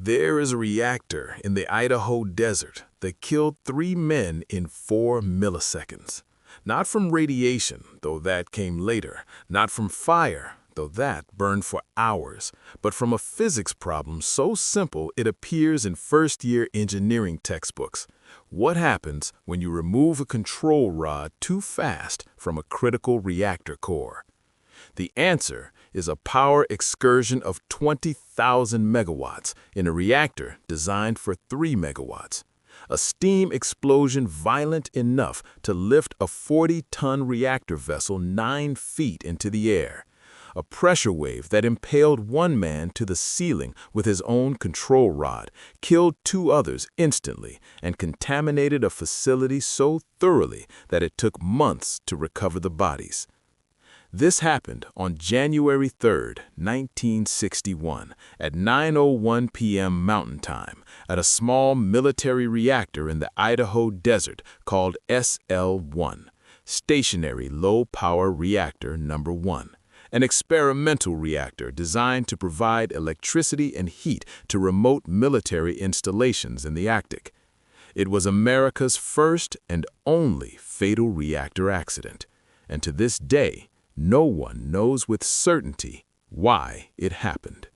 There is a reactor in the Idaho desert that killed 3 men in 4 milliseconds. Not from radiation, though that came later, not from fire, though that burned for hours, but from a physics problem so simple it appears in first-year engineering textbooks. What happens when you remove a control rod too fast from a critical reactor core? The answer is a power excursion of 20,000 megawatts in a reactor designed for 3 megawatts. A steam explosion violent enough to lift a 40-ton reactor vessel 9 feet into the air. A pressure wave that impaled one man to the ceiling with his own control rod, killed 2 others instantly, and contaminated a facility so thoroughly that it took months to recover the bodies. This happened on January 3, 1961, at 9:01 p.m. Mountain Time, at a small military reactor in the Idaho desert called SL-1, Stationary Low Power Reactor Number 1, an experimental reactor designed to provide electricity and heat to remote military installations in the Arctic. It was America's first and only fatal reactor accident, and to this day, no one knows with certainty why it happened.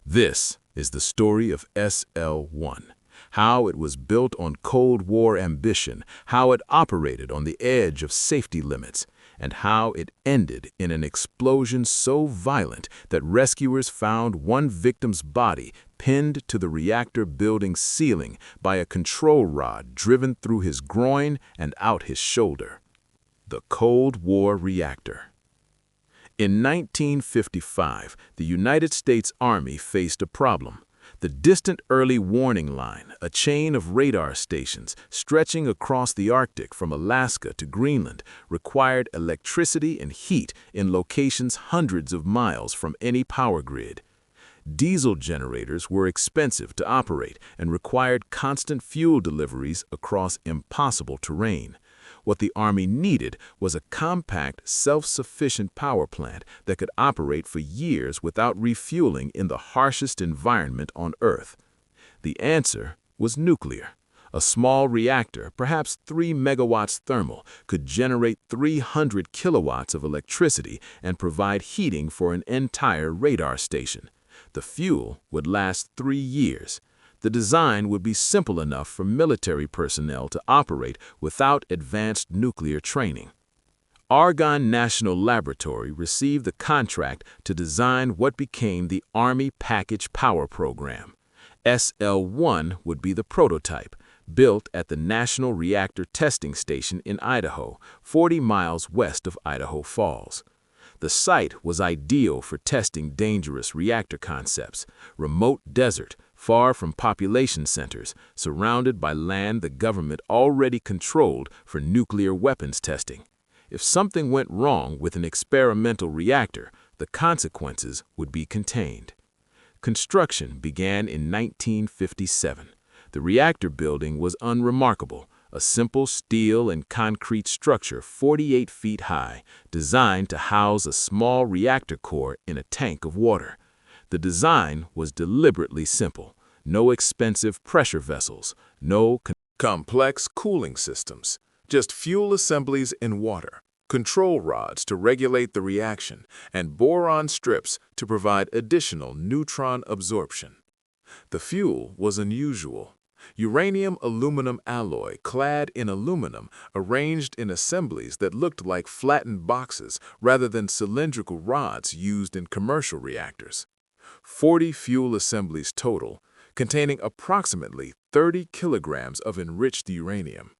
This is the story of SL-1, how it was built on Cold War ambition, how it operated on the edge of safety limits, and how it ended in an explosion so violent that rescuers found one victim's body pinned to the reactor building's ceiling by a control rod driven through his groin and out his shoulder. The Cold War reactor. In 1955, the United States Army faced a problem. The Distant Early Warning Line, a chain of radar stations stretching across the Arctic from Alaska to Greenland, required electricity and heat in locations hundreds of miles from any power grid. Diesel generators were expensive to operate and required constant fuel deliveries across impossible terrain. What the Army needed was a compact, self-sufficient power plant that could operate for years without refueling in the harshest environment on Earth. The answer was nuclear. A small reactor, perhaps 3 megawatts thermal, could generate 300 kilowatts of electricity and provide heating for an entire radar station. The fuel would last 3 years. The design would be simple enough for military personnel to operate without advanced nuclear training. Argonne National Laboratory received the contract to design what became the Army Package Power Program. SL-1 would be the prototype, built at the National Reactor Testing Station in Idaho, 40 miles west of Idaho Falls. The site was ideal for testing dangerous reactor concepts, remote desert, far from population centers, surrounded by land the government already controlled for nuclear weapons testing. If something went wrong with an experimental reactor, the consequences would be contained. Construction began in 1957. The reactor building was unremarkable, a simple steel and concrete structure 48 feet high, designed to house a small reactor core in a tank of water. The design was deliberately simple. No expensive pressure vessels, no complex cooling systems, just fuel assemblies in water, control rods to regulate the reaction, and boron strips to provide additional neutron absorption. The fuel was unusual. Uranium-aluminum alloy clad in aluminum arranged in assemblies that looked like flattened boxes rather than cylindrical rods used in commercial reactors. 40 fuel assemblies total, containing approximately 30 kilograms of enriched uranium.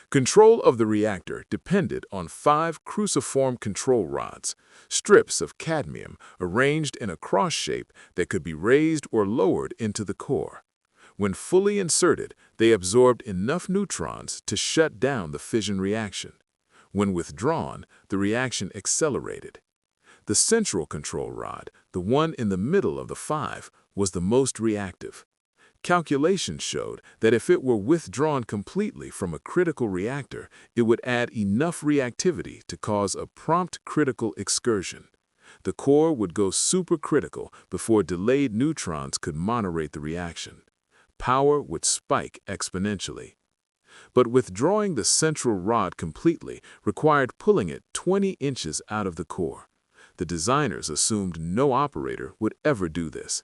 Control of the reactor depended on 5 cruciform control rods, strips of cadmium arranged in a cross shape that could be raised or lowered into the core. When fully inserted, they absorbed enough neutrons to shut down the fission reaction. When withdrawn, the reaction accelerated. The central control rod, the one in the middle of the 5, was the most reactive. Calculations showed that if it were withdrawn completely from a critical reactor, it would add enough reactivity to cause a prompt critical excursion. The core would go supercritical before delayed neutrons could moderate the reaction. Power would spike exponentially. But withdrawing the central rod completely required pulling it 20 inches out of the core. The designers assumed no operator would ever do this.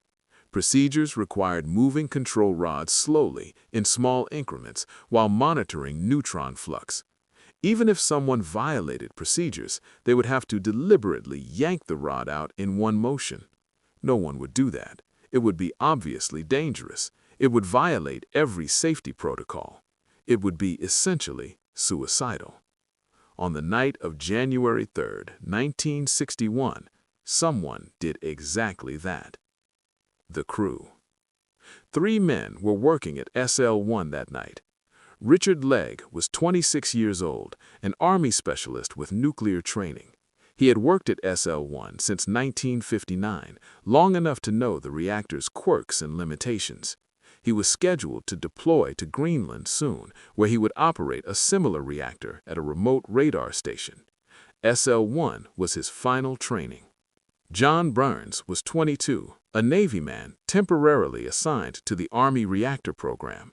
Procedures required moving control rods slowly in small increments while monitoring neutron flux. Even if someone violated procedures, they would have to deliberately yank the rod out in one motion. No one would do that. It would be obviously dangerous. It would violate every safety protocol. It would be essentially suicidal. On the night of January 3, 1961, someone did exactly that. The crew. 3 men were working at SL-1 that night. Richard Legg was 26 years old, an Army specialist with nuclear training. He had worked at SL-1 since 1959, long enough to know the reactor's quirks and limitations. He was scheduled to deploy to Greenland soon, where he would operate a similar reactor at a remote radar station. SL-1 was his final training. John Burns was 22, a Navy man temporarily assigned to the Army reactor program.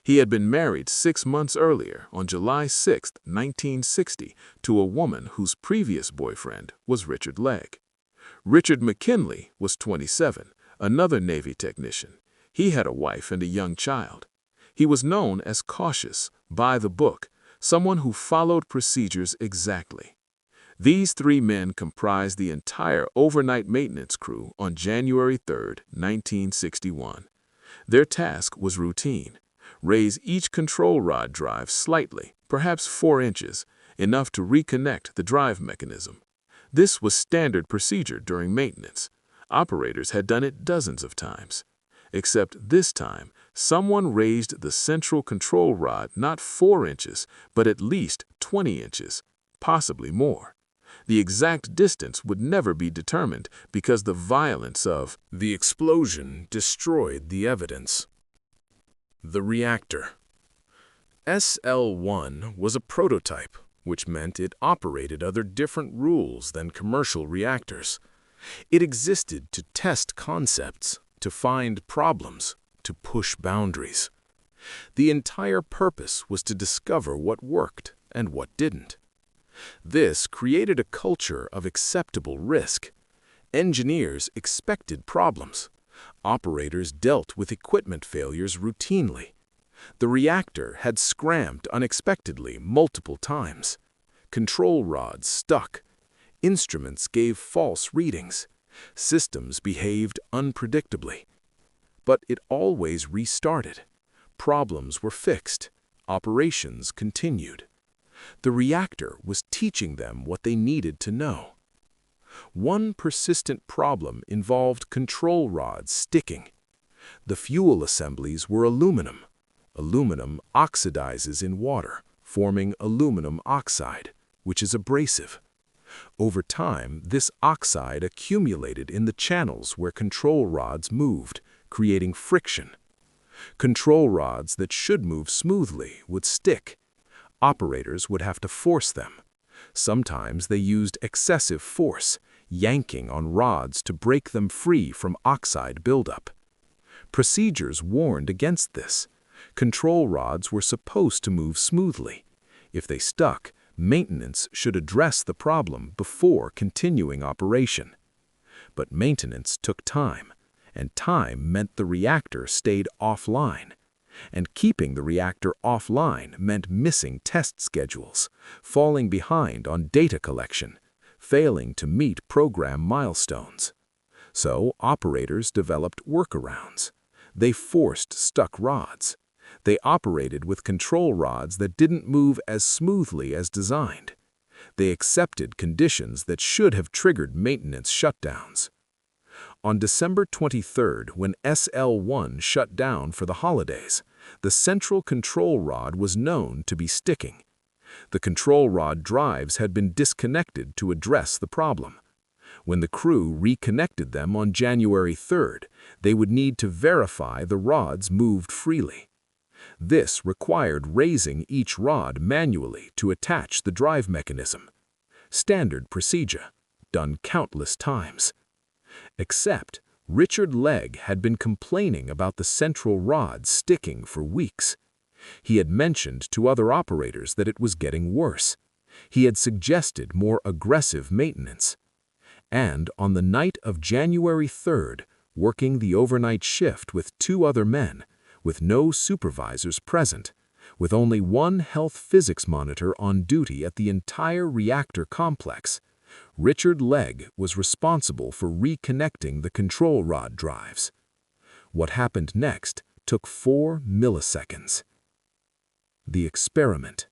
He had been married 6 months earlier, on July 6, 1960, to a woman whose previous boyfriend was Richard Legg. Richard McKinley was 27, another Navy technician. He had a wife and a young child. He was known as cautious, by the book, someone who followed procedures exactly. These 3 men comprised the entire overnight maintenance crew on January 3, 1961. Their task was routine. Raise each control rod drive slightly, perhaps 4 inches, enough to reconnect the drive mechanism. This was standard procedure during maintenance. Operators had done it dozens of times. Except this time, someone raised the central control rod not 4 inches, but at least 20 inches, possibly more. The exact distance would never be determined because the violence of the explosion destroyed the evidence. The reactor. SL-1 was a prototype, which meant it operated under different rules than commercial reactors. It existed to test concepts, to find problems, to push boundaries. The entire purpose was to discover what worked and what didn't. This created a culture of acceptable risk. Engineers expected problems. Operators dealt with equipment failures routinely. The reactor had scrammed unexpectedly multiple times. Control rods stuck. Instruments gave false readings. Systems behaved unpredictably. But it always restarted. Problems were fixed. Operations continued. The reactor was teaching them what they needed to know. One persistent problem involved control rods sticking. The fuel assemblies were aluminum. Aluminum oxidizes in water, forming aluminum oxide, which is abrasive. Over time, this oxide accumulated in the channels where control rods moved, creating friction. Control rods that should move smoothly would stick. Operators would have to force them. Sometimes they used excessive force, yanking on rods to break them free from oxide buildup. Procedures warned against this. Control rods were supposed to move smoothly. If they stuck, maintenance should address the problem before continuing operation. But maintenance took time, and time meant the reactor stayed offline. And keeping the reactor offline meant missing test schedules, falling behind on data collection, failing to meet program milestones. So operators developed workarounds. They forced stuck rods. They operated with control rods that didn't move as smoothly as designed. They accepted conditions that should have triggered maintenance shutdowns. On December 23, when SL-1 shut down for the holidays, the central control rod was known to be sticking. The control rod drives had been disconnected to address the problem. When the crew reconnected them on January 3, they would need to verify the rods moved freely. This required raising each rod manually to attach the drive mechanism. Standard procedure, done countless times. Except Richard Legg had been complaining about the central rod sticking for weeks. He had mentioned to other operators that it was getting worse. He had suggested more aggressive maintenance. And on the night of January 3rd, working the overnight shift with 2 other men, with no supervisors present, with only one health physics monitor on duty at the entire reactor complex, Richard Legg was responsible for reconnecting the control rod drives. What happened next took 4 milliseconds. The experiment.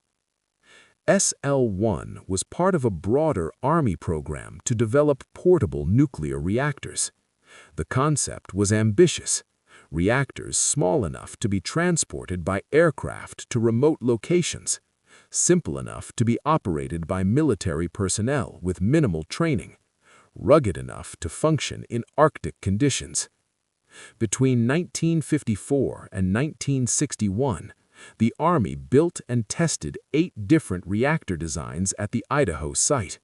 SL-1 was part of a broader Army program to develop portable nuclear reactors. The concept was ambitious. Reactors small enough to be transported by aircraft to remote locations, simple enough to be operated by military personnel with minimal training, rugged enough to function in Arctic conditions. Between 1954 and 1961, the Army built and tested 8 different reactor designs at the Idaho site.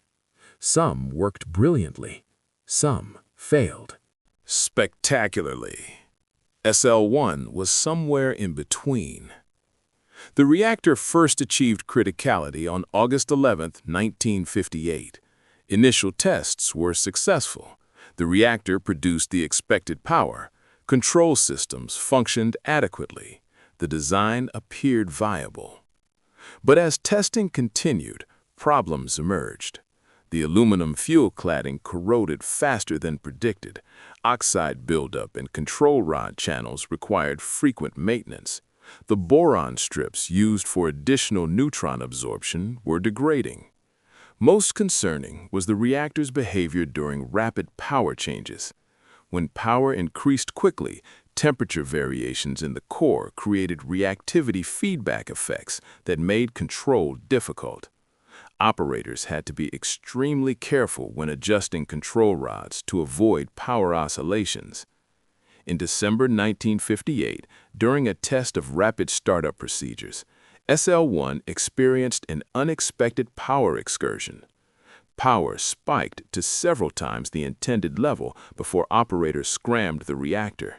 Some worked brilliantly, some failed. Spectacularly. SL-1 was somewhere in between. The reactor first achieved criticality on August 11, 1958. Initial tests were successful. The reactor produced the expected power. Control systems functioned adequately. The design appeared viable. But as testing continued, problems emerged. The aluminum fuel cladding corroded faster than predicted. Oxide buildup and control rod channels required frequent maintenance. The boron strips used for additional neutron absorption were degrading. Most concerning was the reactor's behavior during rapid power changes. When power increased quickly, temperature variations in the core created reactivity feedback effects that made control difficult. Operators had to be extremely careful when adjusting control rods to avoid power oscillations. In December 1958, during a test of rapid startup procedures, SL-1 experienced an unexpected power excursion. Power spiked to several times the intended level before operators scrammed the reactor.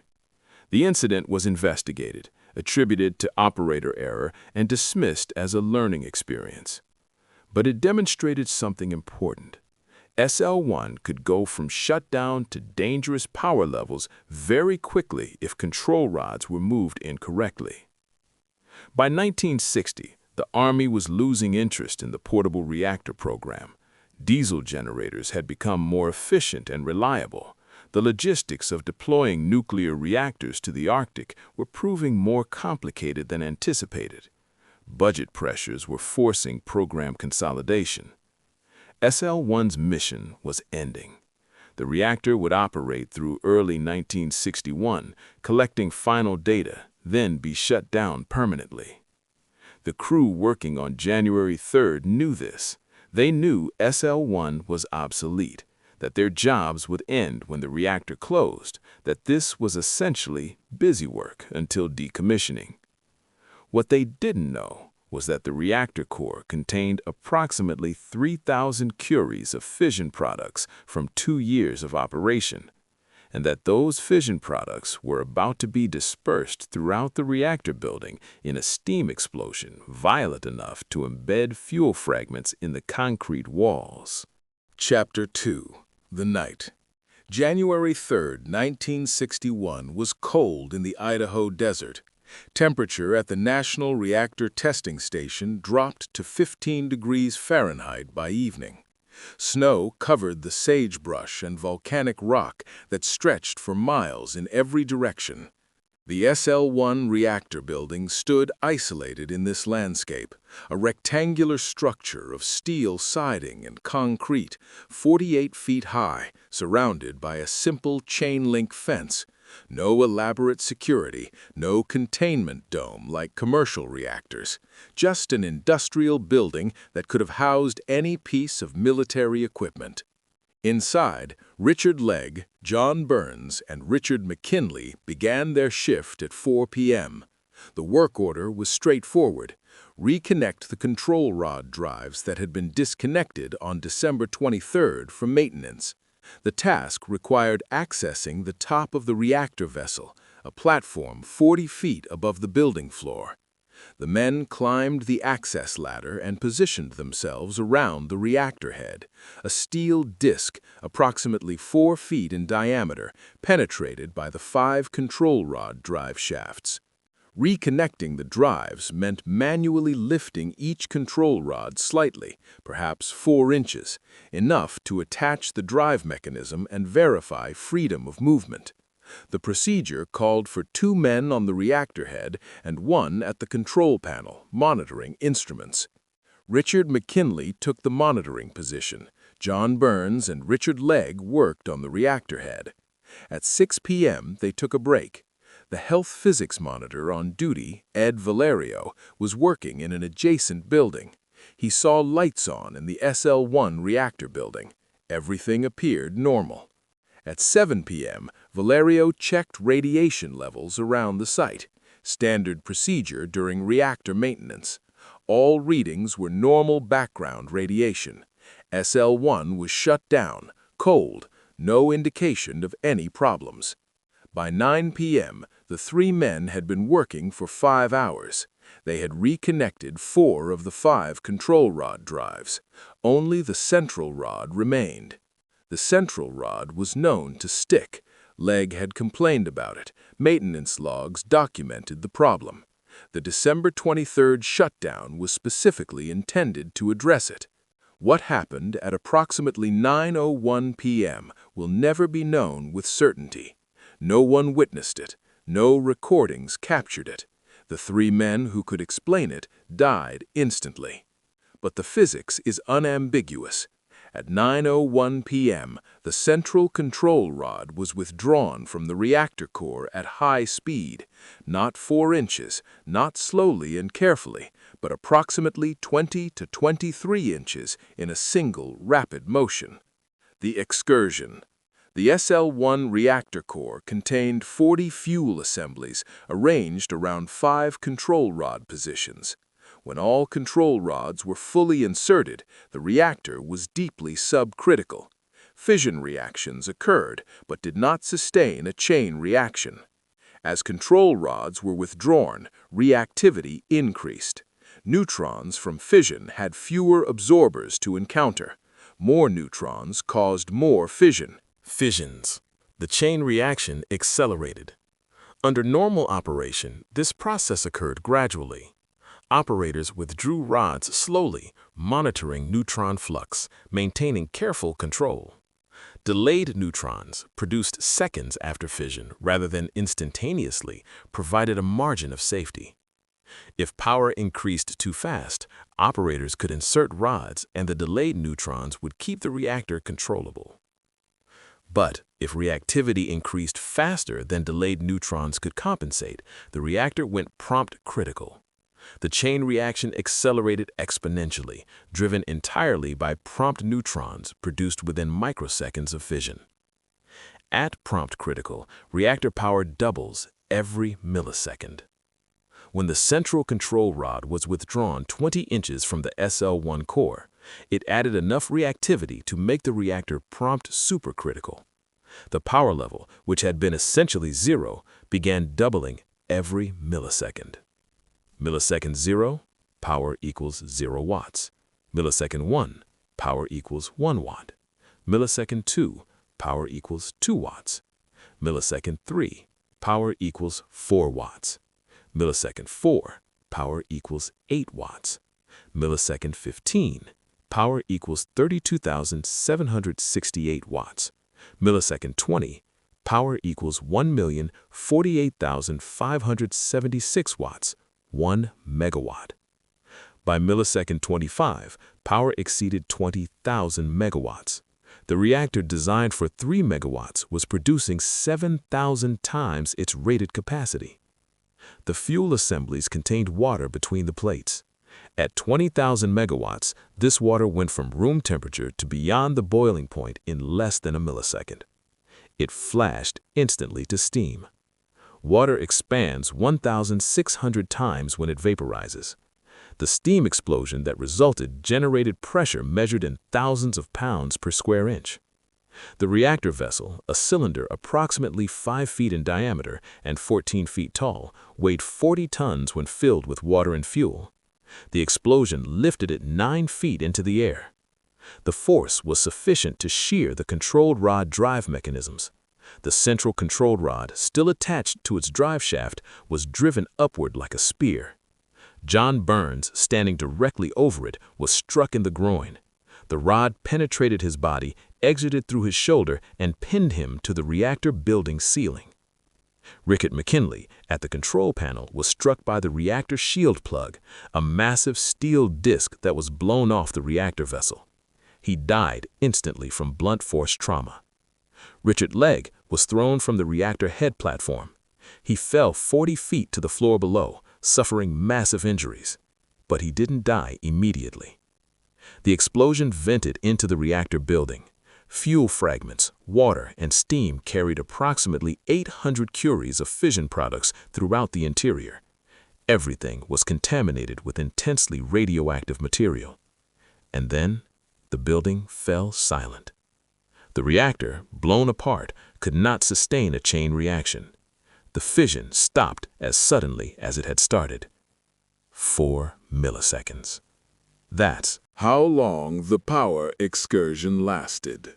The incident was investigated, attributed to operator error, and dismissed as a learning experience. But it demonstrated something important. SL-1 could go from shutdown to dangerous power levels very quickly if control rods were moved incorrectly. By 1960, the Army was losing interest in the portable reactor program. Diesel generators had become more efficient and reliable. The logistics of deploying nuclear reactors to the Arctic were proving more complicated than anticipated. Budget pressures were forcing program consolidation. SL-1's mission was ending. The reactor would operate through early 1961, collecting final data, then be shut down permanently. The crew working on January 3rd knew this. They knew SL-1 was obsolete, that their jobs would end when the reactor closed, that this was essentially busy work until decommissioning. What they didn't know was that the reactor core contained approximately 3,000 curies of fission products from 2 years of operation, and that those fission products were about to be dispersed throughout the reactor building in a steam explosion violent enough to embed fuel fragments in the concrete walls. Chapter 2. The Night. January 3, 1961 was cold in the Idaho desert. Temperature at the National Reactor Testing Station dropped to 15 degrees Fahrenheit by evening. Snow covered the sagebrush and volcanic rock that stretched for miles in every direction. The SL-1 reactor building stood isolated in this landscape, a rectangular structure of steel siding and concrete, 48 feet high, surrounded by a simple chain-link fence. No elaborate security, no containment dome like commercial reactors, just an industrial building that could have housed any piece of military equipment. Inside, Richard Legg, John Burns, and Richard McKinley began their shift at 4 p.m. The work order was straightforward. reconnect the control rod drives that had been disconnected on December 23rd from maintenance. The task required accessing the top of the reactor vessel, a platform 40 feet above the building floor. The men climbed the access ladder and positioned themselves around the reactor head, a steel disc approximately 4 feet in diameter, penetrated by the 5 control rod drive shafts. Reconnecting the drives meant manually lifting each control rod slightly, perhaps 4 inches, enough to attach the drive mechanism and verify freedom of movement. The procedure called for 2 men on the reactor head and 1 at the control panel, monitoring instruments. Richard McKinley took the monitoring position. John Burns and Richard Legg worked on the reactor head. At 6 p.m., they took a break. The health physics monitor on duty, Ed Valerio, was working in an adjacent building. He saw lights on in the SL-1 reactor building. Everything appeared normal. At 7 p.m., Valerio checked radiation levels around the site, standard procedure during reactor maintenance. All readings were normal background radiation. SL-1 was shut down, cold, no indication of any problems. By 9 p.m., the 3 men had been working for 5 hours. They had reconnected 4 of the 5 control rod drives. Only the central rod remained. The central rod was known to stick. Legg had complained about it. Maintenance logs documented the problem. The December 23rd shutdown was specifically intended to address it. What happened at approximately 9:01 p.m. will never be known with certainty. No one witnessed it. No recordings captured it. The 3 men who could explain it died instantly. But the physics is unambiguous. At 9:01 p.m., the central control rod was withdrawn from the reactor core at high speed, not 4 inches, not slowly and carefully, but approximately 20 to 23 inches in a single rapid motion. The excursion. The SL-1 reactor core contained 40 fuel assemblies arranged around 5 control rod positions. When all control rods were fully inserted, the reactor was deeply subcritical. Fission reactions occurred, but did not sustain a chain reaction. As control rods were withdrawn, reactivity increased. Neutrons from fission had fewer absorbers to encounter. More neutrons caused more fission. Fissions. The chain reaction accelerated. Under normal operation, this process occurred gradually. Operators withdrew rods slowly, monitoring neutron flux, maintaining careful control. Delayed neutrons, produced seconds after fission rather than instantaneously, provided a margin of safety. If power increased too fast, operators could insert rods and the delayed neutrons would keep the reactor controllable. But if reactivity increased faster than delayed neutrons could compensate, the reactor went prompt critical. The chain reaction accelerated exponentially, driven entirely by prompt neutrons produced within microseconds of fission. At prompt critical, reactor power doubles every millisecond. When the central control rod was withdrawn 20 inches from the SL-1 core, it added enough reactivity to make the reactor prompt supercritical. The power level, which had been essentially 0, began doubling every millisecond. Millisecond 0, power equals 0 watts. Millisecond 1, power equals 1 watt. Millisecond 2, power equals 2 watts. Millisecond 3, power equals 4 watts. Millisecond 4, power equals 8 watts. Millisecond 15, power equals 32,768 watts. Millisecond 20, power equals 1,048,576 watts, 1 megawatt. By millisecond 25, power exceeded 20,000 megawatts. The reactor designed for 3 megawatts was producing 7,000 times its rated capacity. The fuel assemblies contained water between the plates. At 20,000 megawatts, this water went from room temperature to beyond the boiling point in less than a millisecond. It flashed instantly to steam. Water expands 1,600 times when it vaporizes. The steam explosion that resulted generated pressure measured in thousands of pounds per square inch. The reactor vessel, a cylinder approximately 5 feet in diameter and 14 feet tall, weighed 40 tons when filled with water and fuel. The explosion lifted it 9 feet into the air. The force was sufficient to shear the controlled rod drive mechanisms. The central control rod, still attached to its drive shaft, was driven upward like a spear. John Burns, standing directly over it, was struck in the groin. The rod penetrated his body, exited through his shoulder, and pinned him to the reactor building ceiling. Rickett McKinley, at the control panel, was struck by the reactor shield plug, a massive steel disc that was blown off the reactor vessel. He died instantly from blunt force trauma. Richard Legg was thrown from the reactor head platform. He fell 40 feet to the floor below, suffering massive injuries. But he didn't die immediately. The explosion vented into the reactor building. Fuel fragments, water, and steam carried approximately 800 curies of fission products throughout the interior. Everything was contaminated with intensely radioactive material. And then, the building fell silent. The reactor, blown apart, could not sustain a chain reaction. The fission stopped as suddenly as it had started. 4 milliseconds. That's How long the power excursion lasted.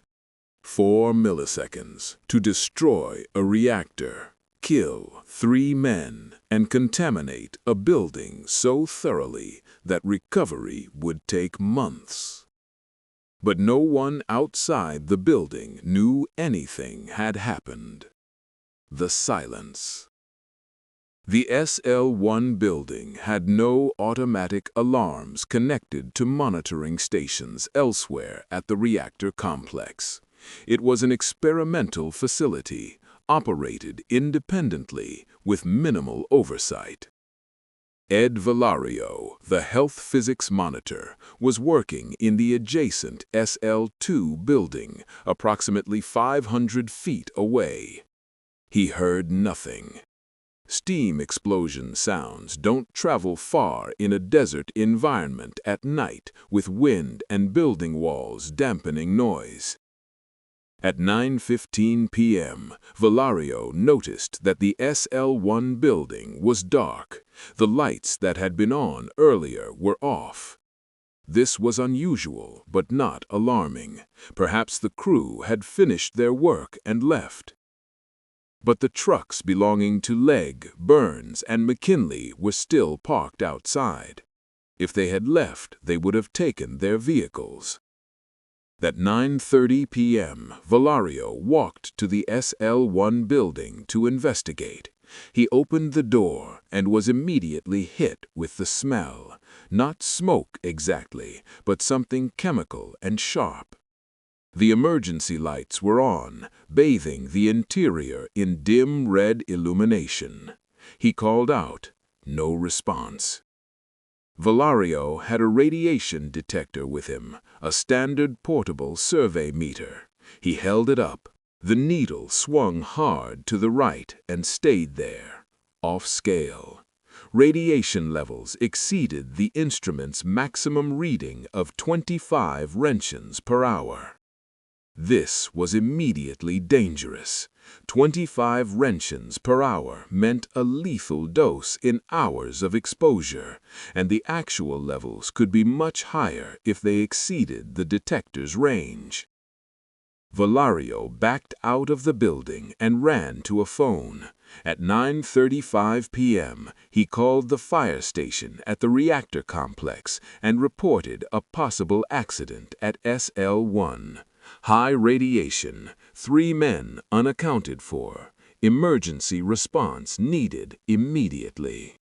4 milliseconds to destroy a reactor, kill 3 men, and contaminate a building so thoroughly that recovery would take months. But no one outside the building knew anything had happened. The silence. The SL-1 building had no automatic alarms connected to monitoring stations elsewhere at the reactor complex. It was an experimental facility, operated independently with minimal oversight. Ed Valario, the health physics monitor, was working in the adjacent SL-2 building, approximately 500 feet away. He heard nothing. Steam explosion sounds don't travel far in a desert environment at night with wind and building walls dampening noise. At 9:15 p.m., Valario noticed that the SL-1 building was dark. The lights that had been on earlier were off. This was unusual but not alarming. Perhaps the crew had finished their work and left. But the trucks belonging to Legg, Burns, and McKinley were still parked outside. If they had left, they would have taken their vehicles. At 9:30 p.m., Valario walked to the SL-1 building to investigate. He opened the door and was immediately hit with the smell. Not smoke exactly, but something chemical and sharp. The emergency lights were on, bathing the interior in dim red illumination. He called out. No response. Valario had a radiation detector with him, a standard portable survey meter. He held it up. The needle swung hard to the right and stayed there, off scale. Radiation levels exceeded the instrument's maximum reading of 25 roentgens per hour. This was immediately dangerous. 25 roentgens per hour meant a lethal dose in hours of exposure, and the actual levels could be much higher if they exceeded the detector's range. Valario backed out of the building and ran to a phone. At 9:35 p.m., he called the fire station at the reactor complex and reported a possible accident at SL-1. High radiation, 3 men unaccounted for. Emergency response needed immediately.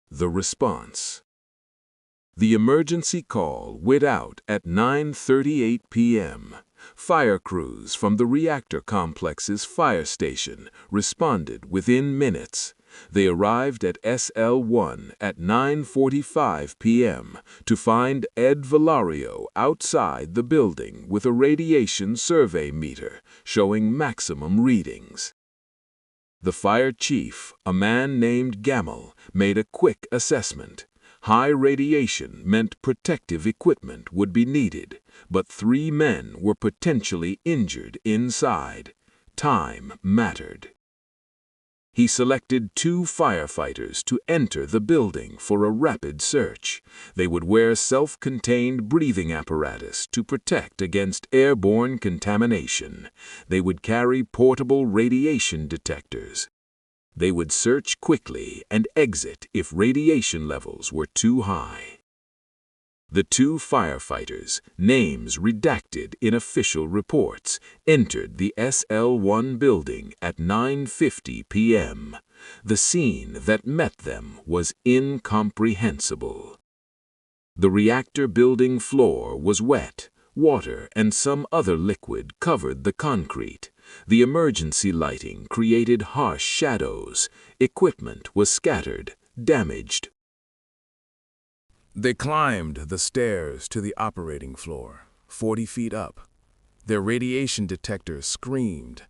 The response. The emergency call went out at 9:38 p.m. Fire crews from the reactor complex's fire station responded within minutes. They arrived at SL-1 at 9:45 p.m. to find Ed Valario outside the building with a radiation survey meter showing maximum readings. The fire chief, a man named Gamel, made a quick assessment. High radiation meant protective equipment would be needed, but 3 men were potentially injured inside. Time mattered. He selected 2 firefighters to enter the building for a rapid search. They would wear self-contained breathing apparatus to protect against airborne contamination. They would carry portable radiation detectors. They would search quickly and exit if radiation levels were too high. The 2 firefighters, names redacted in official reports, entered the SL-1 building at 9:50 p.m. The scene that met them was incomprehensible. The reactor building floor was wet. Water and some other liquid covered the concrete. The emergency lighting created harsh shadows. Equipment was scattered, damaged. They climbed the stairs to the operating floor, 40 feet up. Their radiation detectors screamed.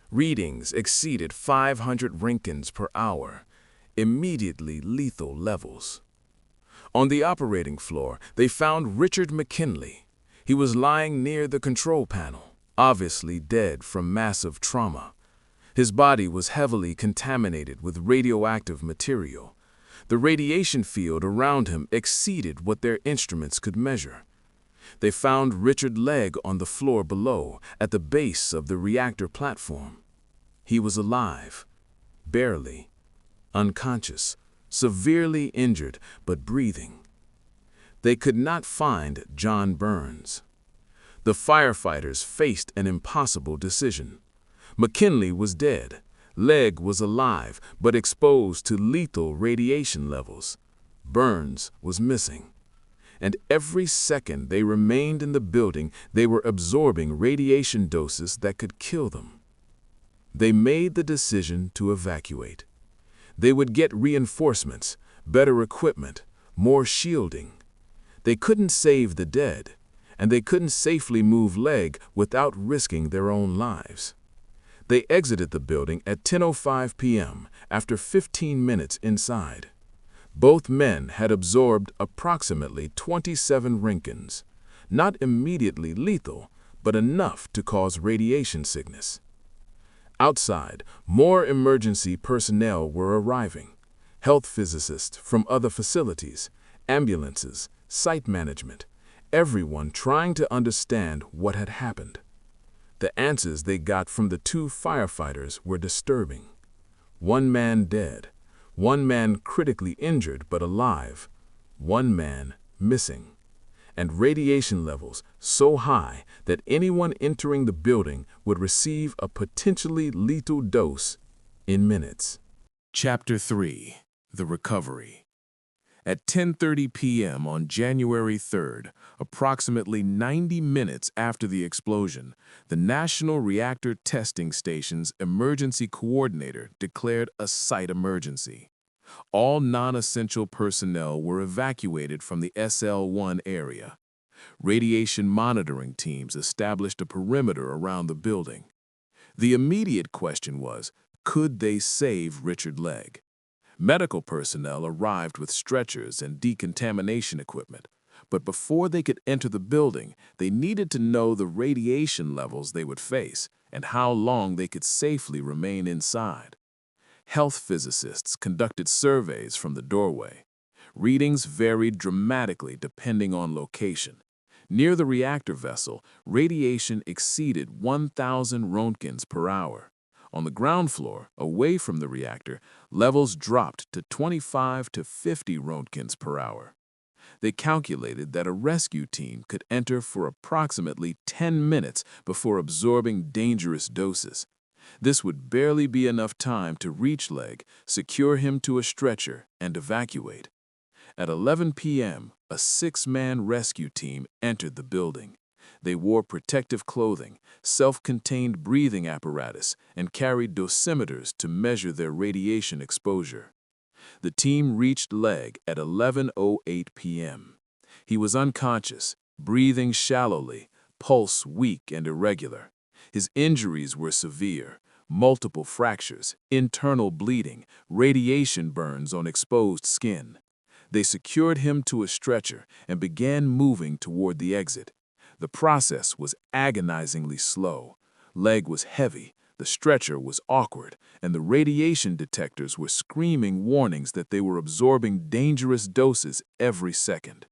Readings exceeded 500 Roentgens per hour, immediately lethal levels. On the operating floor, they found Richard McKinley. He was lying near the control panel, obviously dead from massive trauma. His body was heavily contaminated with radioactive material. The radiation field around him exceeded what their instruments could measure. They found Richard Legg on the floor below, at the base of the reactor platform. He was alive, barely, unconscious, severely injured, but breathing. They could not find John Burns. The firefighters faced an impossible decision. McKinley was dead. Legg was alive, but exposed to lethal radiation levels. Burns was missing. And every second they remained in the building, they were absorbing radiation doses that could kill them. They made the decision to evacuate. They would get reinforcements, better equipment, more shielding. They couldn't save the dead, and they couldn't safely move Legg without risking their own lives. They exited the building at 10:05 p.m. after 15 minutes inside. Both men had absorbed approximately 27 Roentgens, not immediately lethal, but enough to cause radiation sickness. Outside, more emergency personnel were arriving. Health physicists from other facilities, ambulances, site management, everyone trying to understand what had happened. The answers they got from the 2 firefighters were disturbing. 1 man dead, 1 man critically injured but alive, 1 man missing, and radiation levels so high that anyone entering the building would receive a potentially lethal dose in minutes. Chapter 3: The Recovery. At 10:30 p.m. on January 3rd, approximately 90 minutes after the explosion, the National Reactor Testing Station's emergency coordinator declared a site emergency. All non-essential personnel were evacuated from the SL-1 area. Radiation monitoring teams established a perimeter around the building. The immediate question was, could they save Richard Legg? Medical personnel arrived with stretchers and decontamination equipment, but before they could enter the building, they needed to know the radiation levels they would face and how long they could safely remain inside. Health physicists conducted surveys from the doorway. Readings varied dramatically depending on location. Near the reactor vessel, radiation exceeded 1,000 Roentgens per hour. On the ground floor, away from the reactor, levels dropped to 25 to 50 Roentgens per hour. They calculated that a rescue team could enter for approximately 10 minutes before absorbing dangerous doses. This would barely be enough time to reach Legg, secure him to a stretcher, and evacuate. At 11 p.m., a 6-man rescue team entered the building. They wore protective clothing, self-contained breathing apparatus, and carried dosimeters to measure their radiation exposure. The team reached Legg at 11:08 p.m. He was unconscious, breathing shallowly, pulse weak and irregular. His injuries were severe: multiple fractures, internal bleeding, radiation burns on exposed skin. They secured him to a stretcher and began moving toward the exit. The process was agonizingly slow. Leg was heavy, the stretcher was awkward, and the radiation detectors were screaming warnings that they were absorbing dangerous doses every second.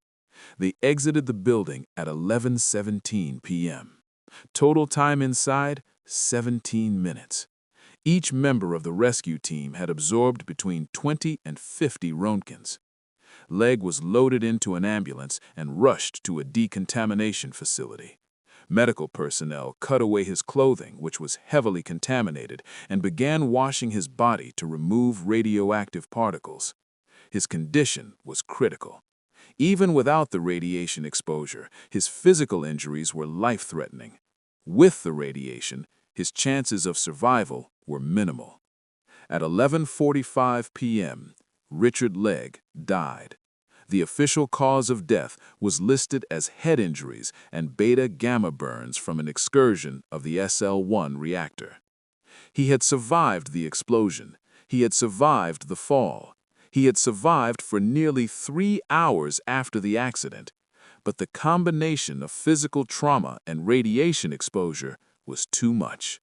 They exited the building at 11:17 p.m. Total time inside, 17 minutes. Each member of the rescue team had absorbed between 20 and 50 Roentgens. Leg was loaded into an ambulance and rushed to a decontamination facility. Medical personnel cut away his clothing, which was heavily contaminated, and began washing his body to remove radioactive particles. His condition was critical. Even without the radiation exposure, his physical injuries were life-threatening. With the radiation, his chances of survival were minimal. At 11:45 p.m., Richard Legg died. The official cause of death was listed as head injuries and beta-gamma burns from an excursion of the SL-1 reactor. He had survived the explosion. He had survived the fall. He had survived for nearly 3 hours after the accident. But the combination of physical trauma and radiation exposure was too much.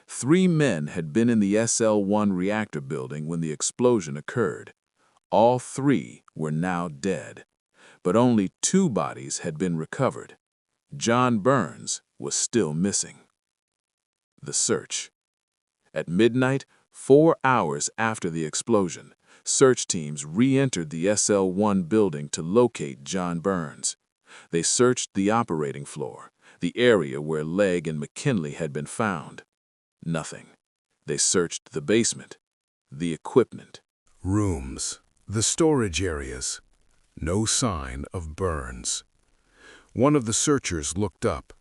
3 men had been in the SL-1 reactor building when the explosion occurred. All 3 were now dead, but only 2 bodies had been recovered. John Burns was still missing. The search. At midnight, 4 hours after the explosion, search teams re-entered the SL-1 building to locate John Burns. They searched the operating floor, the area where Legg and McKinley had been found. Nothing. They searched the basement, the equipment. Rooms, the storage areas. No sign of Burns. One of the searchers looked up.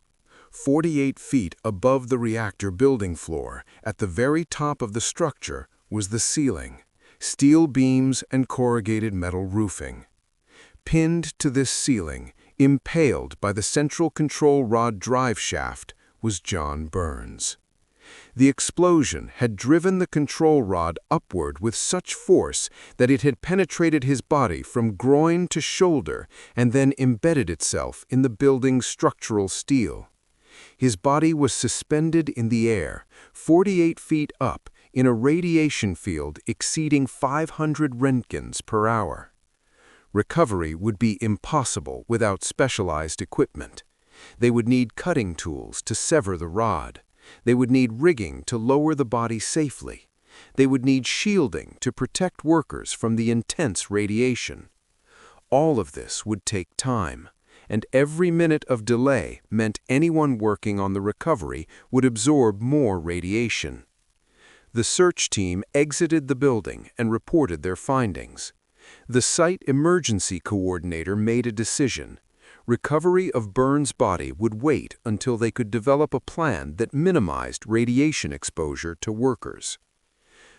48 feet above the reactor building floor, at the very top of the structure, was the ceiling, steel beams and corrugated metal roofing. Pinned to this ceiling, impaled by the central control rod drive shaft, was John Burns. The explosion had driven the control rod upward with such force that it had penetrated his body from groin to shoulder and then embedded itself in the building's structural steel. His body was suspended in the air, 48 feet up, in a radiation field exceeding 500 Roentgens per hour. Recovery would be impossible without specialized equipment. They would need cutting tools to sever the rod. They would need rigging to lower the body safely. They would need shielding to protect workers from the intense radiation. All of this would take time, and every minute of delay meant anyone working on the recovery would absorb more radiation. The search team exited the building and reported their findings. The site emergency coordinator made a decision. Recovery of Burns' body would wait until they could develop a plan that minimized radiation exposure to workers.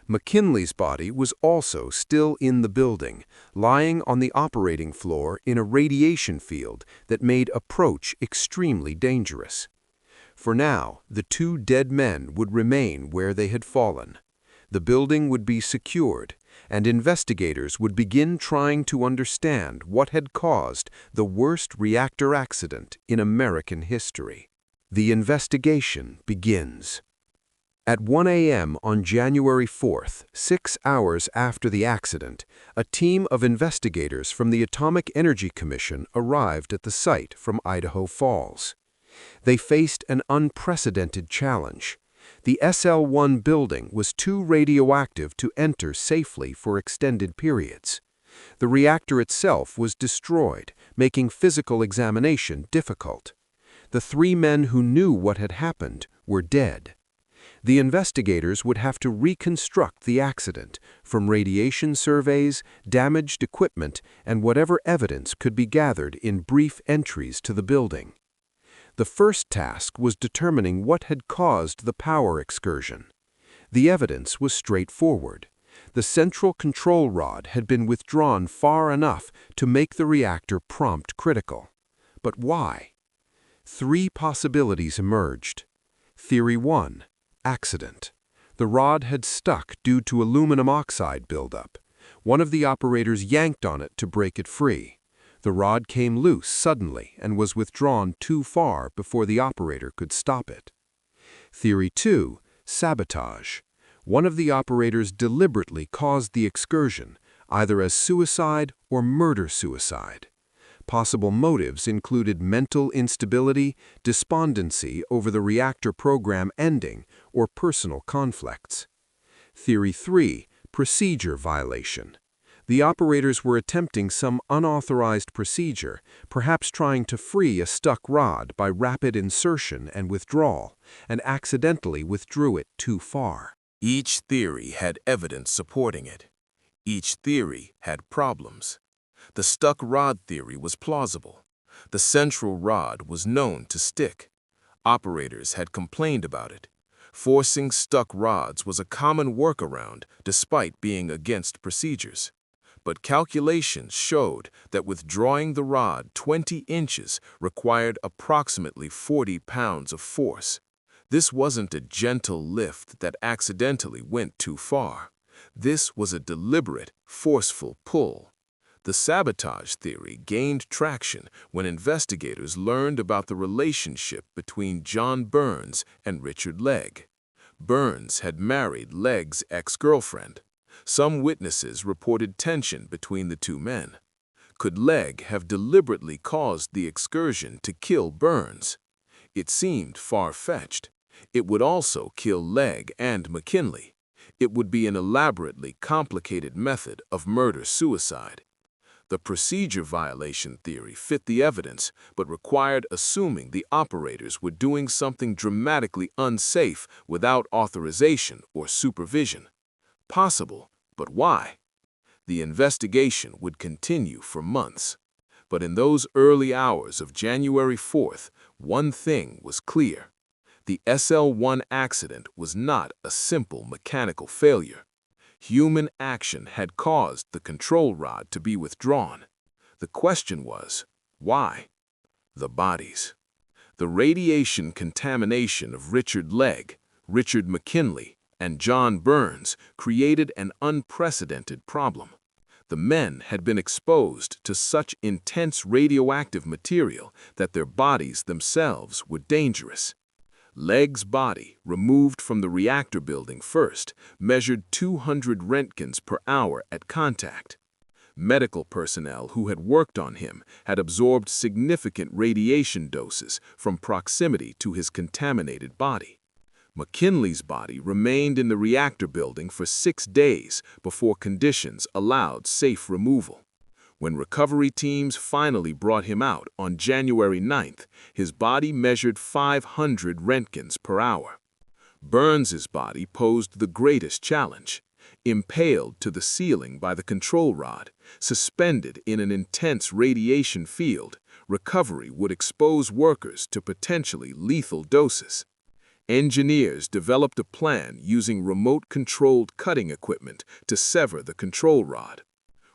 McKinley's body was also still in the building, lying on the operating floor in a radiation field that made approach extremely dangerous. For now, the 2 dead men would remain where they had fallen. The building would be secured, and investigators would begin trying to understand what had caused the worst reactor accident in American history. The investigation begins. At 1 a.m. on January 4th, 6 hours after the accident, a team of investigators from the Atomic Energy Commission arrived at the site from Idaho Falls. They faced an unprecedented challenge. The SL-1 building was too radioactive to enter safely for extended periods. The reactor itself was destroyed, making physical examination difficult. The 3 men who knew what had happened were dead. The investigators would have to reconstruct the accident from radiation surveys, damaged equipment, and whatever evidence could be gathered in brief entries to the building. The first task was determining what had caused the power excursion. The evidence was straightforward. The central control rod had been withdrawn far enough to make the reactor prompt critical. But why? 3 possibilities emerged. Theory 1. Accident. The rod had stuck due to aluminum oxide buildup. One of the operators yanked on it to break it free. The rod came loose suddenly and was withdrawn too far before the operator could stop it. Theory 2, sabotage. One of the operators deliberately caused the excursion, either as suicide or murder-suicide. Possible motives included mental instability, despondency over the reactor program ending, or personal conflicts. Theory 3, procedure violation. The operators were attempting some unauthorized procedure, perhaps trying to free a stuck rod by rapid insertion and withdrawal, and accidentally withdrew it too far. Each theory had evidence supporting it. Each theory had problems. The stuck rod theory was plausible. The central rod was known to stick. Operators had complained about it. Forcing stuck rods was a common workaround despite being against procedures. But calculations showed that withdrawing the rod 20 inches required approximately 40 pounds of force. This wasn't a gentle lift that accidentally went too far. This was a deliberate, forceful pull. The sabotage theory gained traction when investigators learned about the relationship between John Burns and Richard Legg. Burns had married Legg's ex-girlfriend. Some witnesses reported tension between the two men. Could Legg have deliberately caused the excursion to kill Burns? It seemed far-fetched. It would also kill Legg and McKinley. It would be an elaborately complicated method of murder-suicide. The procedure violation theory fit the evidence, but required assuming the operators were doing something dramatically unsafe without authorization or supervision. Possible, but why? The investigation would continue for months. But in those early hours of January 4th, one thing was clear. The SL-1 accident was not a simple mechanical failure. Human action had caused the control rod to be withdrawn. The question was, why? The bodies. The radiation contamination of Richard Legg, Richard McKinley, and John Burns created an unprecedented problem. The men had been exposed to such intense radioactive material that their bodies themselves were dangerous. Legg's body, removed from the reactor building first, measured 200 roentgens per hour at contact. Medical personnel who had worked on him had absorbed significant radiation doses from proximity to his contaminated body. McKinley's body remained in the reactor building for 6 days before conditions allowed safe removal. When recovery teams finally brought him out on January 9th, his body measured 500 roentgens per hour. Burns's body posed the greatest challenge. Impaled to the ceiling by the control rod, suspended in an intense radiation field, recovery would expose workers to potentially lethal doses. Engineers developed a plan using remote-controlled cutting equipment to sever the control rod.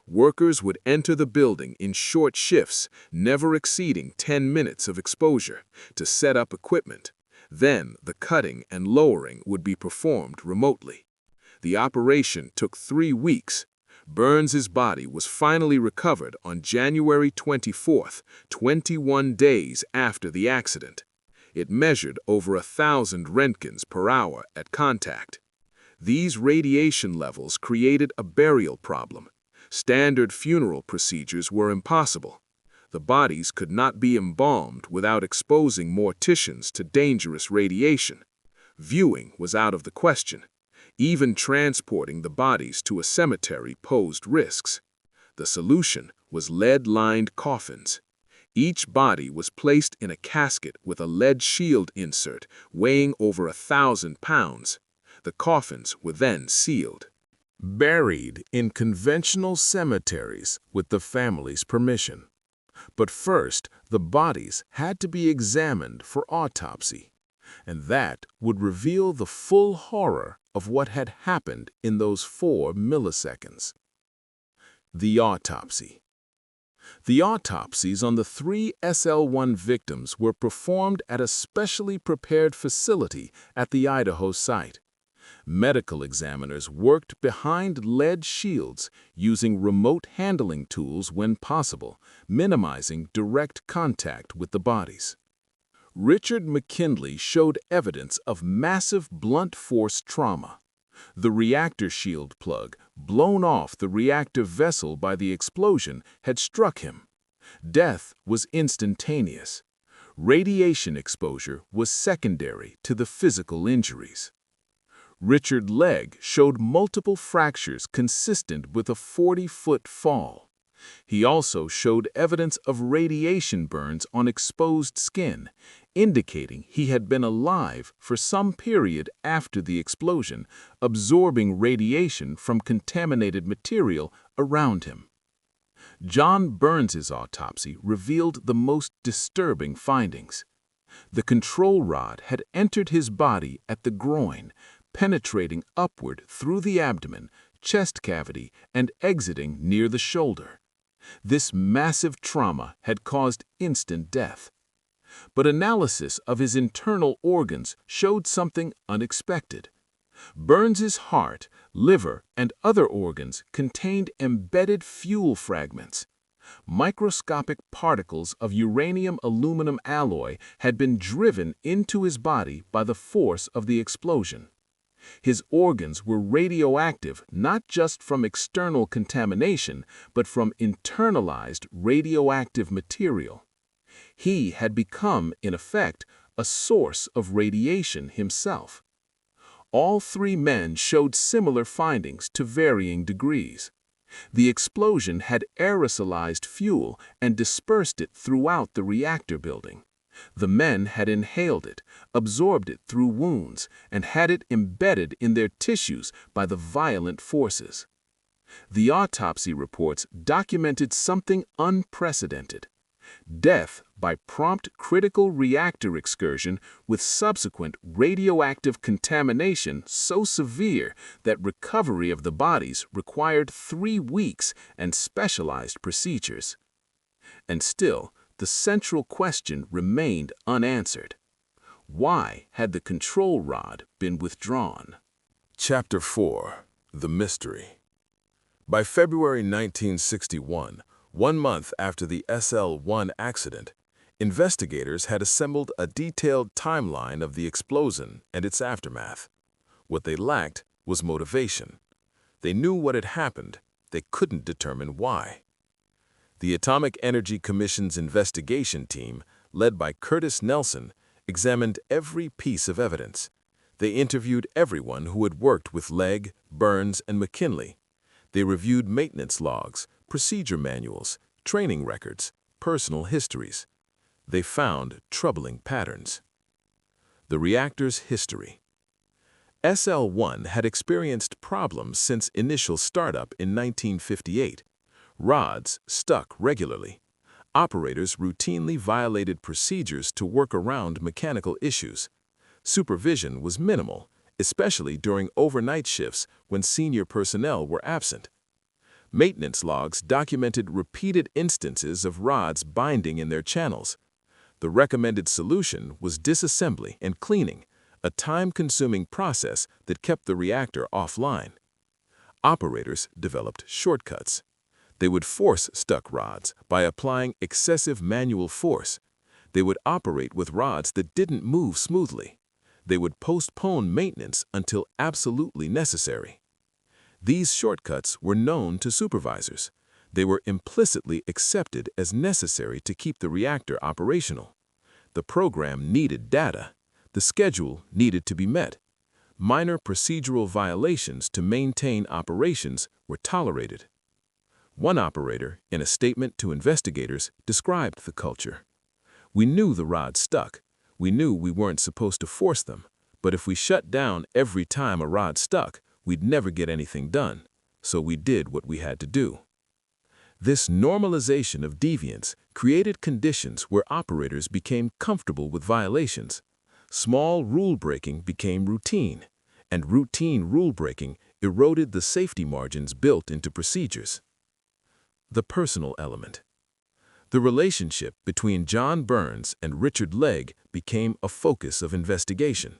Workers would enter the building in short shifts, never exceeding 10 minutes of exposure, to set up equipment. Then the cutting and lowering would be performed remotely. The operation took 3 weeks. Burns's body was finally recovered on January 24th, 21 days after the accident. It measured over 1,000 roentgens per hour at contact. These radiation levels created a burial problem. Standard funeral procedures were impossible. The bodies could not be embalmed without exposing morticians to dangerous radiation. Viewing was out of the question. Even transporting the bodies to a cemetery posed risks. The solution was lead-lined coffins. Each body was placed in a casket with a lead shield insert weighing over 1,000 pounds. The coffins were then sealed. Buried in conventional cemeteries with the family's permission. But first, the bodies had to be examined for autopsy, and that would reveal the full horror of what had happened in those 4 milliseconds. The autopsy. The autopsies on the 3 SL-1 victims were performed at a specially prepared facility at the Idaho site. Medical examiners worked behind lead shields, using remote handling tools when possible, minimizing direct contact with the bodies. Richard McKinley showed evidence of massive blunt force trauma. The reactor shield plug, blown off the reactor vessel by the explosion, had struck him. Death was instantaneous. Radiation exposure was secondary to the physical injuries. Richard's leg showed multiple fractures consistent with a 40-foot fall. He also showed evidence of radiation burns on exposed skin, indicating he had been alive for some period after the explosion, absorbing radiation from contaminated material around him. John Burns's autopsy revealed the most disturbing findings. The control rod had entered his body at the groin, penetrating upward through the abdomen, chest cavity, and exiting near the shoulder. This massive trauma had caused instant death. But analysis of his internal organs showed something unexpected. Burns's heart, liver, and other organs contained embedded fuel fragments. Microscopic particles of uranium-aluminum alloy had been driven into his body by the force of the explosion. His organs were radioactive not just from external contamination, but from internalized radioactive material. He had become, in effect, a source of radiation himself. All three men showed similar findings to varying degrees. The explosion had aerosolized fuel and dispersed it throughout the reactor building. The men had inhaled it, absorbed it through wounds, and had it embedded in their tissues by the violent forces. The autopsy reports documented something unprecedented: death by prompt critical reactor excursion with subsequent radioactive contamination so severe that recovery of the bodies required 3 weeks and specialized procedures. And still, the central question remained unanswered. Why had the control rod been withdrawn? Chapter 4. The Mystery. By February 1961, 1 month after the SL-1 accident, investigators had assembled a detailed timeline of the explosion and its aftermath. What they lacked was motivation. They knew what had happened, they couldn't determine why. The Atomic Energy Commission's investigation team, led by Curtis Nelson, examined every piece of evidence. They interviewed everyone who had worked with Legg, Burns, and McKinley. They reviewed maintenance logs, procedure manuals, training records, personal histories. They found troubling patterns. The reactor's history. SL-1 had experienced problems since initial startup in 1958. Rods stuck regularly. Operators routinely violated procedures to work around mechanical issues. Supervision was minimal, especially during overnight shifts when senior personnel were absent. Maintenance logs documented repeated instances of rods binding in their channels. The recommended solution was disassembly and cleaning, a time-consuming process that kept the reactor offline. Operators developed shortcuts. They would force stuck rods by applying excessive manual force. They would operate with rods that didn't move smoothly. They would postpone maintenance until absolutely necessary. These shortcuts were known to supervisors. They were implicitly accepted as necessary to keep the reactor operational. The program needed data. The schedule needed to be met. Minor procedural violations to maintain operations were tolerated. One operator, in a statement to investigators, described the culture. "We knew the rods stuck. We knew we weren't supposed to force them. But if we shut down every time a rod stuck, we'd never get anything done. So we did what we had to do." This normalization of deviance created conditions where operators became comfortable with violations. Small rule-breaking became routine, and routine rule-breaking eroded the safety margins built into procedures. The personal element. The relationship between John Burns and Richard Legg became a focus of investigation.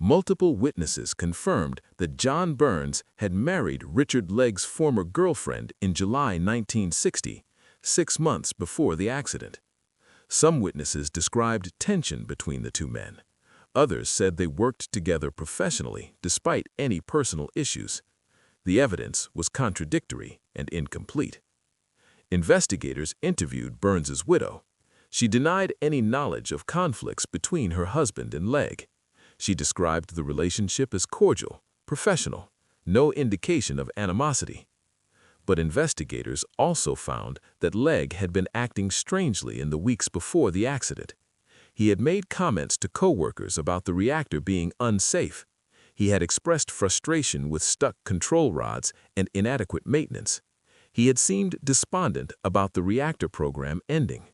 Multiple witnesses confirmed that John Burns had married Richard Legg's former girlfriend in July 1960, 6 months before the accident. Some witnesses described tension between the two men. Others said they worked together professionally despite any personal issues. The evidence was contradictory and incomplete. Investigators interviewed Burns's widow. She denied any knowledge of conflicts between her husband and Legg. She described the relationship as cordial, professional, no indication of animosity. But investigators also found that Legg had been acting strangely in the weeks before the accident. He had made comments to coworkers about the reactor being unsafe. He had expressed frustration with stuck control rods and inadequate maintenance. He had seemed despondent about the reactor program ending.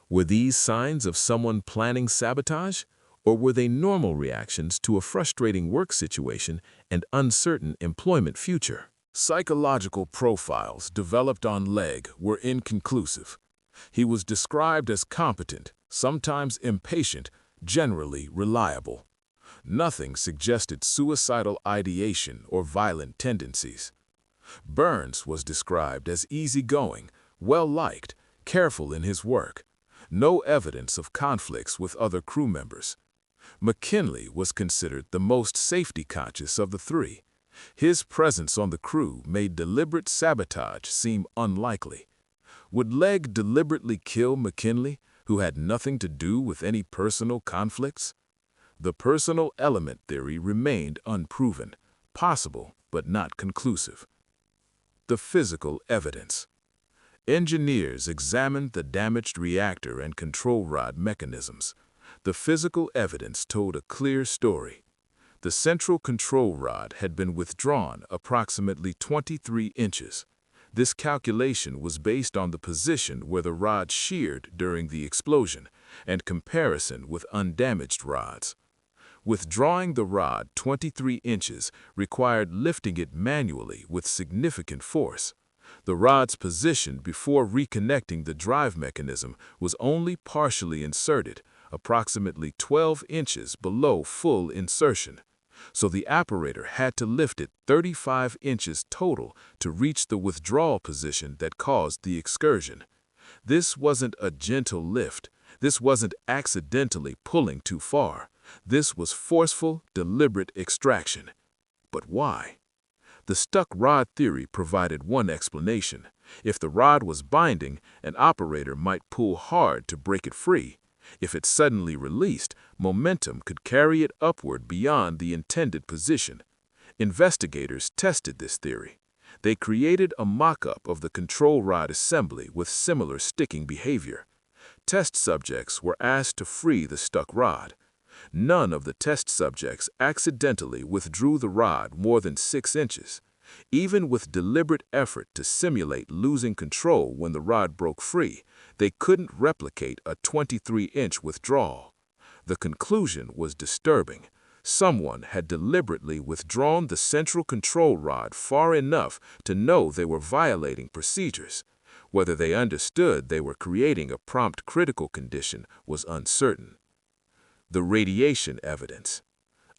Were these signs of someone planning sabotage, or were they normal reactions to a frustrating work situation and uncertain employment future? Psychological profiles developed on Legg were inconclusive. He was described as competent, sometimes impatient, generally reliable. Nothing suggested suicidal ideation or violent tendencies. Burns was described as easygoing, well-liked, careful in his work. No evidence of conflicts with other crew members. McKinley was considered the most safety-conscious of the three. His presence on the crew made deliberate sabotage seem unlikely. Would Legg deliberately kill McKinley, who had nothing to do with any personal conflicts? The personal element theory remained unproven, possible but not conclusive. The physical evidence. Engineers examined the damaged reactor and control rod mechanisms. The physical evidence told a clear story. The central control rod had been withdrawn approximately 23 inches. This calculation was based on the position where the rod sheared during the explosion and comparison with undamaged rods. Withdrawing the rod 23 inches required lifting it manually with significant force. The rod's position before reconnecting the drive mechanism was only partially inserted, approximately 12 inches below full insertion. So the operator had to lift it 35 inches total to reach the withdrawal position that caused the excursion. This wasn't a gentle lift. This wasn't accidentally pulling too far. This was forceful, deliberate extraction. But why? The stuck rod theory provided one explanation. If the rod was binding, an operator might pull hard to break it free. If it suddenly released, momentum could carry it upward beyond the intended position. Investigators tested this theory. They created a mock-up of the control rod assembly with similar sticking behavior. Test subjects were asked to free the stuck rod. None of the test subjects accidentally withdrew the rod more than 6 inches. Even with deliberate effort to simulate losing control when the rod broke free, they couldn't replicate a 23-inch withdrawal. The conclusion was disturbing. Someone had deliberately withdrawn the central control rod far enough to know they were violating procedures. Whether they understood they were creating a prompt critical condition was uncertain. The radiation evidence.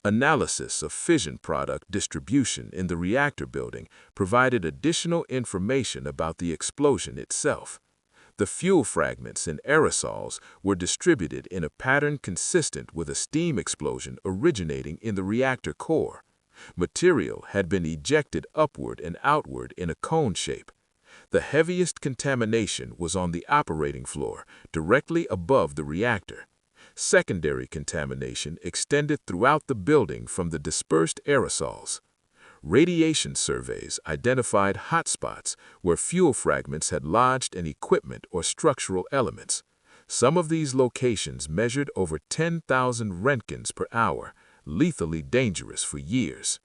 Analysis of fission product distribution in the reactor building provided additional information about the explosion itself. The fuel fragments and aerosols were distributed in a pattern consistent with a steam explosion originating in the reactor core. Material had been ejected upward and outward in a cone shape. The heaviest contamination was on the operating floor, directly above the reactor. Secondary contamination extended throughout the building from the dispersed aerosols. Radiation surveys identified hotspots where fuel fragments had lodged in equipment or structural elements. Some of these locations measured over 10,000 roentgens per hour, lethally dangerous for years.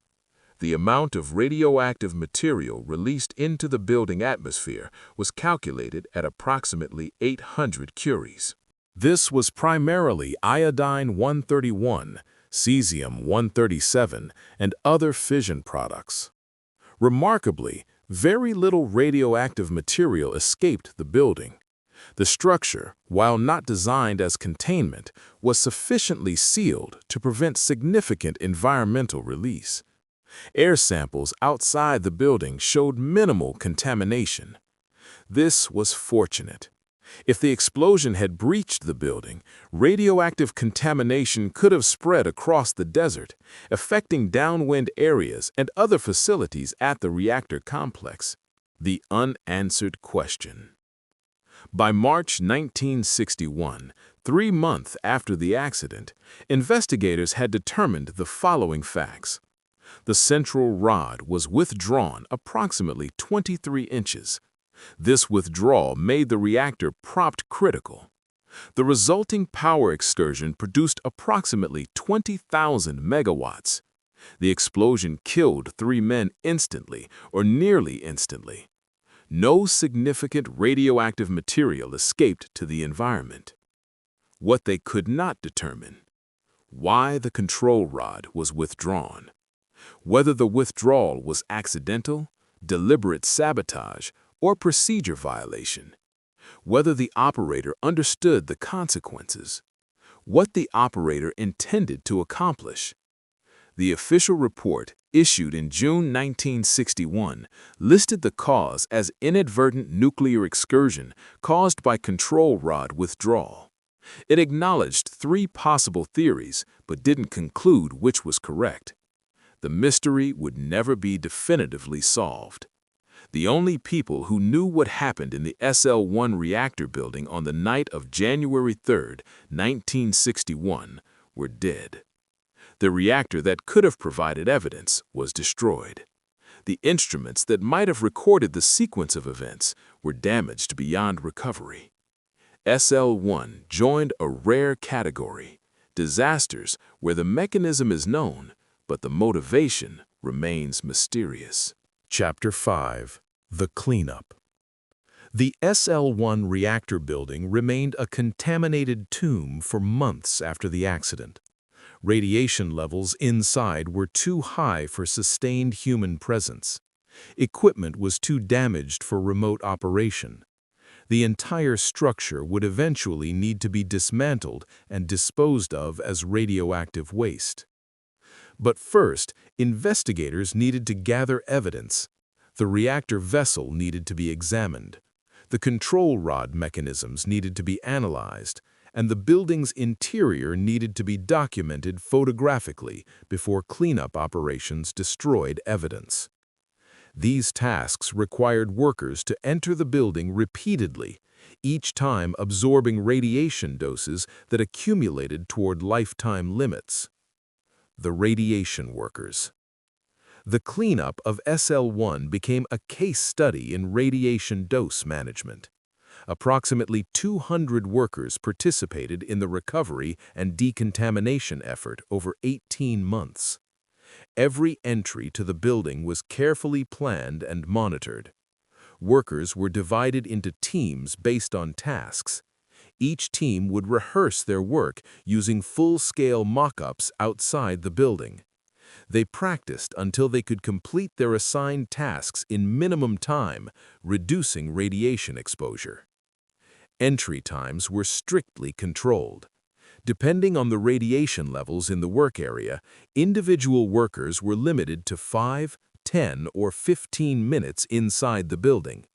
The amount of radioactive material released into the building atmosphere was calculated at approximately 800 curies. This was primarily iodine-131, cesium-137, and other fission products. Remarkably, very little radioactive material escaped the building. The structure, while not designed as containment, was sufficiently sealed to prevent significant environmental release. Air samples outside the building showed minimal contamination. This was fortunate. If the explosion had breached the building, radioactive contamination could have spread across the desert, affecting downwind areas and other facilities at the reactor complex. The unanswered question. By March 1961, 3 months after the accident, investigators had determined the following facts. The central rod was withdrawn approximately 23 inches. This withdrawal made the reactor propped critical. The resulting power excursion produced approximately 20,000 megawatts. The explosion killed 3 men instantly or nearly instantly. No significant radioactive material escaped to the environment. What they could not determine: why the control rod was withdrawn, whether the withdrawal was accidental, deliberate sabotage, or procedure violation, whether the operator understood the consequences, what the operator intended to accomplish. The official report, issued in June 1961, listed the cause as inadvertent nuclear excursion caused by control rod withdrawal. It acknowledged 3 possible theories, but didn't conclude which was correct. The mystery would never be definitively solved. The only people who knew what happened in the SL-1 reactor building on the night of January 3, 1961, were dead. The reactor that could have provided evidence was destroyed. The instruments that might have recorded the sequence of events were damaged beyond recovery. SL-1 joined a rare category: disasters where the mechanism is known, but the motivation remains mysterious. Chapter 5: The Cleanup. The SL-1 reactor building remained a contaminated tomb for months after the accident. Radiation levels inside were too high for sustained human presence. Equipment was too damaged for remote operation. The entire structure would eventually need to be dismantled and disposed of as radioactive waste. But first, investigators needed to gather evidence. The reactor vessel needed to be examined. The control rod mechanisms needed to be analyzed, and the building's interior needed to be documented photographically before cleanup operations destroyed evidence. These tasks required workers to enter the building repeatedly, each time absorbing radiation doses that accumulated toward lifetime limits. The radiation workers. The cleanup of SL-1 became a case study in radiation dose management. Approximately 200 workers participated in the recovery and decontamination effort over 18 months. Every entry to the building was carefully planned and monitored. Workers were divided into teams based on tasks. Each team would rehearse their work using full-scale mock-ups outside the building. They practiced until they could complete their assigned tasks in minimum time, reducing radiation exposure. Entry times were strictly controlled. Depending on the radiation levels in the work area, individual workers were limited to 5, 10, or 15 minutes inside the building.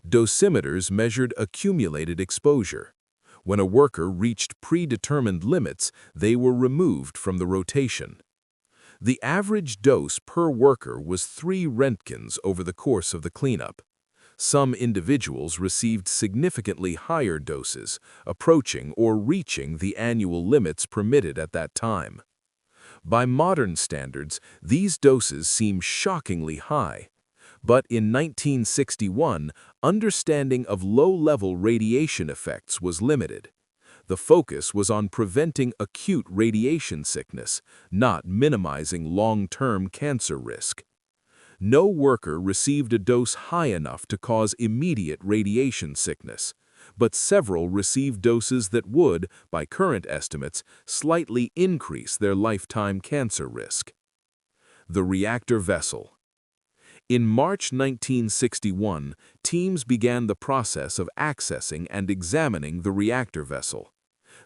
Dosimeters measured accumulated exposure. When a worker reached predetermined limits, they were removed from the rotation. The average dose per worker was 3 Röntgens over the course of the cleanup. Some individuals received significantly higher doses, approaching or reaching the annual limits permitted at that time. By modern standards, these doses seem shockingly high. But in 1961, understanding of low-level radiation effects was limited. The focus was on preventing acute radiation sickness, not minimizing long-term cancer risk. No worker received a dose high enough to cause immediate radiation sickness, but several received doses that would, by current estimates, slightly increase their lifetime cancer risk. The reactor vessel. In March 1961, teams began the process of accessing and examining the reactor vessel.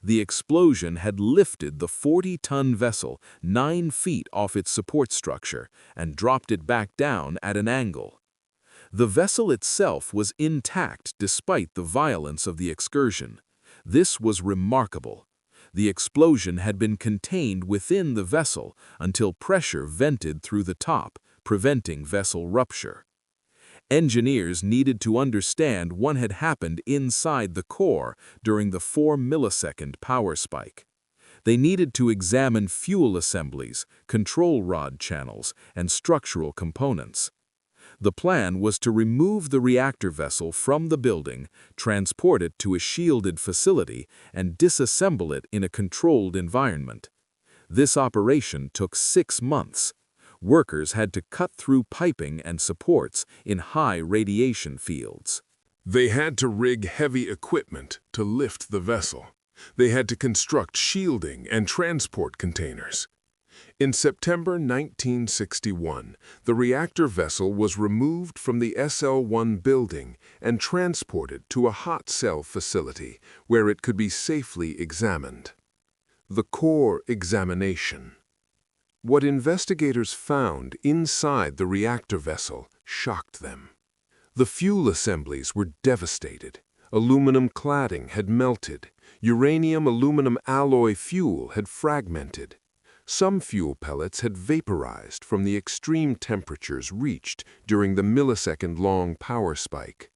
The explosion had lifted the 40-ton vessel 9 feet off its support structure and dropped it back down at an angle. The vessel itself was intact despite the violence of the excursion. This was remarkable. The explosion had been contained within the vessel until pressure vented through the top, preventing vessel rupture. Engineers needed to understand what had happened inside the core during the 4-millisecond power spike. They needed to examine fuel assemblies, control rod channels, and structural components. The plan was to remove the reactor vessel from the building, transport it to a shielded facility, and disassemble it in a controlled environment. This operation took 6 months. Workers had to cut through piping and supports in high radiation fields. They had to rig heavy equipment to lift the vessel. They had to construct shielding and transport containers. In September 1961, the reactor vessel was removed from the SL-1 building and transported to a hot cell facility where it could be safely examined. The core examination. What investigators found inside the reactor vessel shocked them. The fuel assemblies were devastated. Aluminum cladding had melted. Uranium-aluminum alloy fuel had fragmented. Some fuel pellets had vaporized from the extreme temperatures reached during the millisecond-long power spike.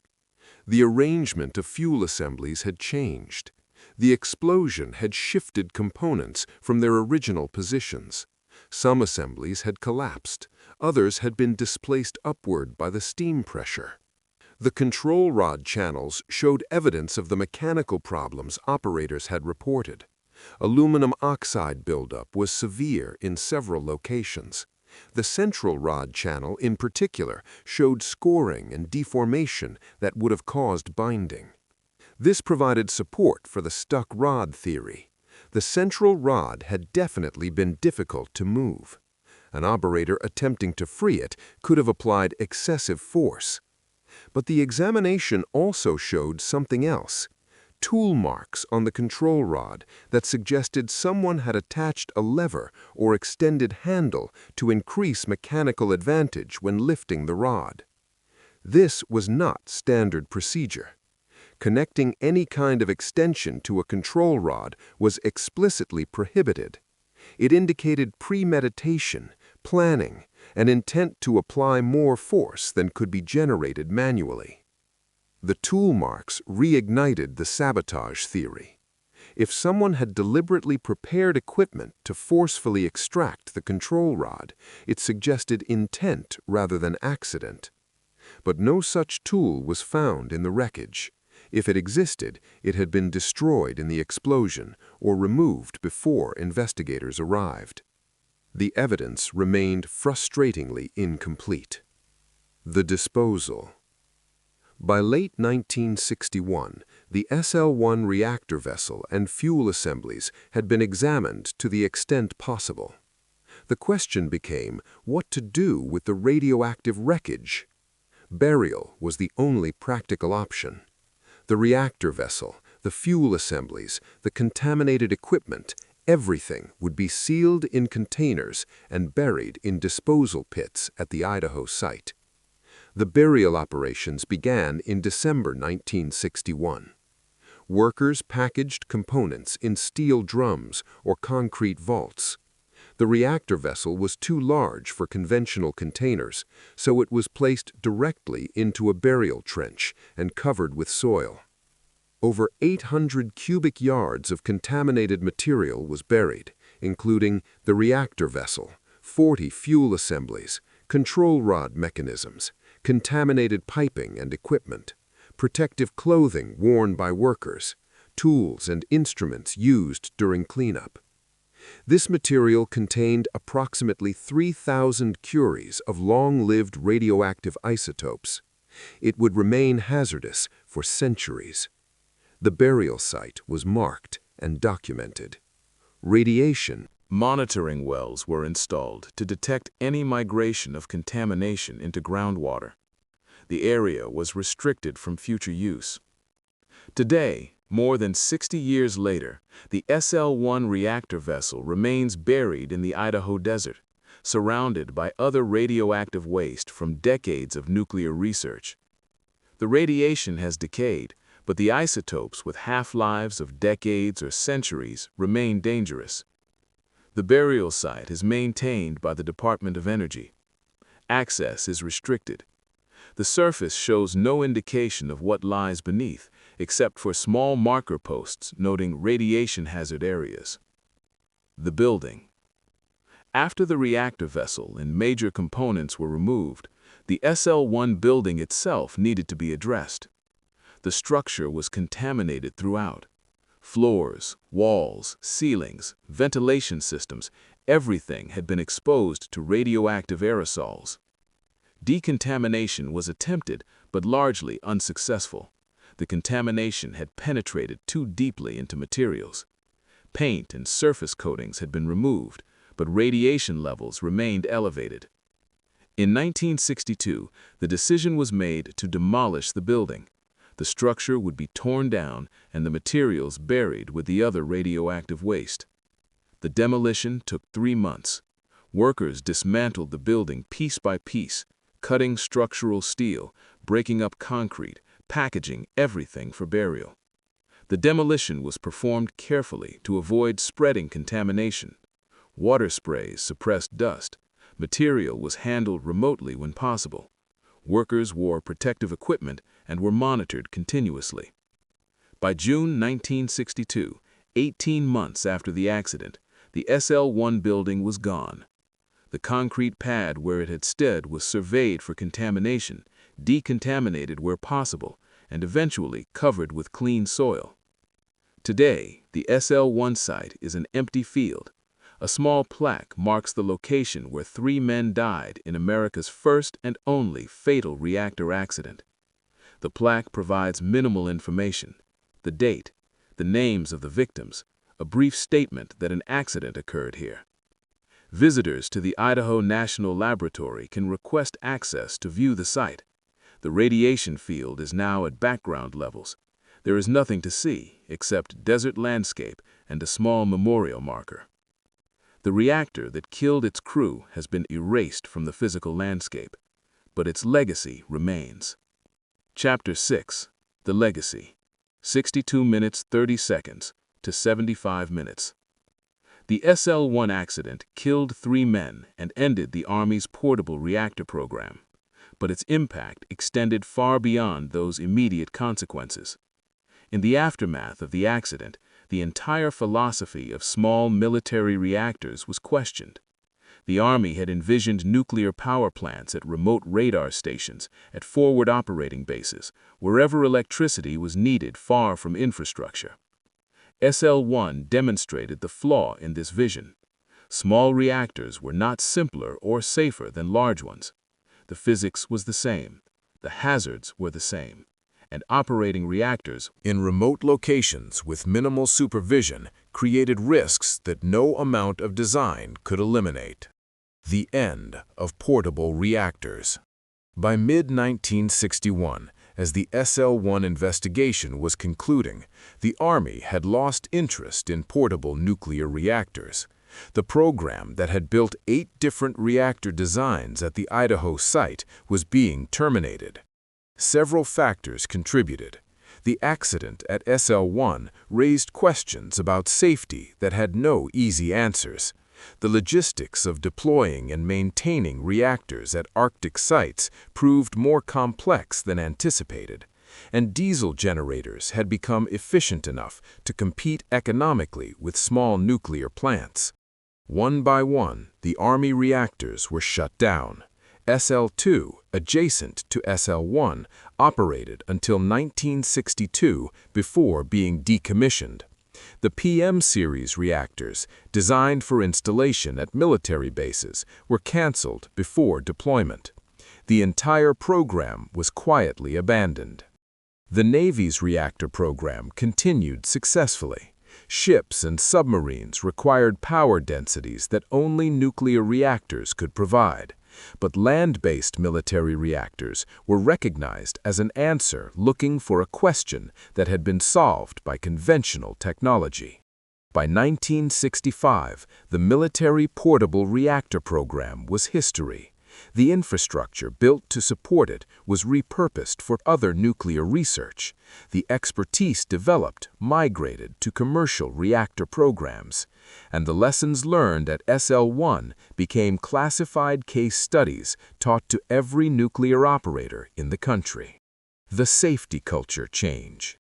The arrangement of fuel assemblies had changed. The explosion had shifted components from their original positions. Some assemblies had collapsed. Others had been displaced upward by the steam pressure. The control rod channels showed evidence of the mechanical problems operators had reported. Aluminum oxide buildup was severe in several locations. The central rod channel, in particular, showed scoring and deformation that would have caused binding. This provided support for the stuck rod theory. The central rod had definitely been difficult to move. An operator attempting to free it could have applied excessive force. But the examination also showed something else. Tool marks on the control rod that suggested someone had attached a lever or extended handle to increase mechanical advantage when lifting the rod. This was not standard procedure. Connecting any kind of extension to a control rod was explicitly prohibited. It indicated premeditation, planning, an intent to apply more force than could be generated manually. The tool marks reignited the sabotage theory. If someone had deliberately prepared equipment to forcefully extract the control rod, it suggested intent rather than accident. But no such tool was found in the wreckage. If it existed, it had been destroyed in the explosion or removed before investigators arrived. The evidence remained frustratingly incomplete. The disposal. By late 1961, the SL-1 reactor vessel and fuel assemblies had been examined to the extent possible. The question became what to do with the radioactive wreckage. Burial was the only practical option. The reactor vessel, the fuel assemblies, the contaminated equipment, everything would be sealed in containers and buried in disposal pits at the Idaho site. The burial operations began in December 1961. Workers packaged components in steel drums or concrete vaults. The reactor vessel was too large for conventional containers, so it was placed directly into a burial trench and covered with soil. Over 800 cubic yards of contaminated material was buried, including the reactor vessel, 40 fuel assemblies, control rod mechanisms, contaminated piping and equipment, protective clothing worn by workers, tools and instruments used during cleanup. This material contained approximately 3,000 curies of long-lived radioactive isotopes. It would remain hazardous for centuries. The burial site was marked and documented. Radiation Monitoring wells were installed to detect any migration of contamination into groundwater. The area was restricted from future use. Today, more than 60 years later, the SL-1 reactor vessel remains buried in the Idaho desert, surrounded by other radioactive waste from decades of nuclear research. The radiation has decayed, but the isotopes with half-lives of decades or centuries remain dangerous. The burial site is maintained by the Department of Energy. Access is restricted. The surface shows no indication of what lies beneath, except for small marker posts noting radiation hazard areas. The building. After the reactor vessel and major components were removed, the SL-1 building itself needed to be addressed. The structure was contaminated throughout. Floors, walls, ceilings, ventilation systems, everything had been exposed to radioactive aerosols. Decontamination was attempted, but largely unsuccessful. The contamination had penetrated too deeply into materials. Paint and surface coatings had been removed, but radiation levels remained elevated. In 1962, the decision was made to demolish the building. The structure would be torn down and the materials buried with the other radioactive waste. The demolition took 3 months. Workers dismantled the building piece by piece, cutting structural steel, breaking up concrete, packaging everything for burial. The demolition was performed carefully to avoid spreading contamination. Water sprays suppressed dust. Material was handled remotely when possible. Workers wore protective equipment and were monitored continuously. By June 1962, 18 months after the accident, the SL-1 building was gone. The concrete pad where it had stood was surveyed for contamination, decontaminated where possible, and eventually covered with clean soil. Today, the SL-1 site is an empty field. A small plaque marks the location where 3 men died in America's first and only fatal reactor accident. The plaque provides minimal information: the date, the names of the victims, a brief statement that an accident occurred here. Visitors to the Idaho National Laboratory can request access to view the site. The radiation field is now at background levels. There is nothing to see except desert landscape and a small memorial marker. The reactor that killed its crew has been erased from the physical landscape, but its legacy remains. Chapter 6. The Legacy. 62 minutes 30 seconds to 75 minutes. The SL-1 accident killed 3 men and ended the Army's portable reactor program, but its impact extended far beyond those immediate consequences. In the aftermath of the accident, the entire philosophy of small military reactors was questioned. The Army had envisioned nuclear power plants at remote radar stations, at forward operating bases, wherever electricity was needed far from infrastructure. SL-1 demonstrated the flaw in this vision. Small reactors were not simpler or safer than large ones. The physics was the same, the hazards were the same, and operating reactors in remote locations with minimal supervision created risks that no amount of design could eliminate. The end of portable reactors. By mid-1961, as the SL-1 investigation was concluding, the Army had lost interest in portable nuclear reactors. The program that had built 8 different reactor designs at the Idaho site was being terminated. Several factors contributed. The accident at SL-1 raised questions about safety that had no easy answers. The logistics of deploying and maintaining reactors at Arctic sites proved more complex than anticipated, and diesel generators had become efficient enough to compete economically with small nuclear plants. One by one, the Army reactors were shut down. SL-2, adjacent to SL-1, operated until 1962 before being decommissioned. The PM-series reactors, designed for installation at military bases, were canceled before deployment. The entire program was quietly abandoned. The Navy's reactor program continued successfully. Ships and submarines required power densities that only nuclear reactors could provide, but land-based military reactors were recognized as an answer looking for a question that had been solved by conventional technology. By 1965, the military portable reactor program was history. The infrastructure built to support it was repurposed for other nuclear research. The expertise developed migrated to commercial reactor programs, and the lessons learned at SL-1 became classified case studies taught to every nuclear operator in the country. The safety culture change.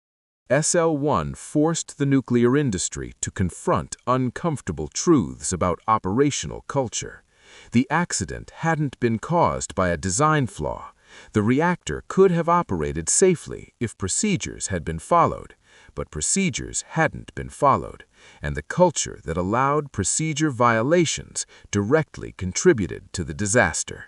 SL-1 forced the nuclear industry to confront uncomfortable truths about operational culture. The accident hadn't been caused by a design flaw. The reactor could have operated safely if procedures had been followed, but procedures hadn't been followed, and the culture that allowed procedure violations directly contributed to the disaster.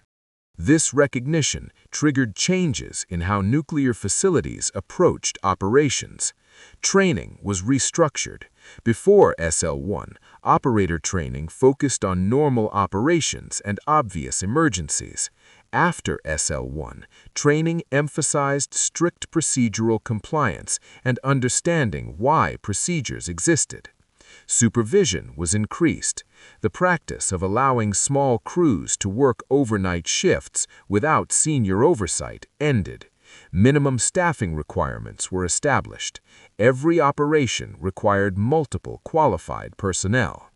This recognition triggered changes in how nuclear facilities approached operations. Training was restructured. Before SL-1, operator training focused on normal operations and obvious emergencies. After SL-1, training emphasized strict procedural compliance and understanding why procedures existed. Supervision was increased. The practice of allowing small crews to work overnight shifts without senior oversight ended. Minimum staffing requirements were established. Every operation required multiple qualified personnel.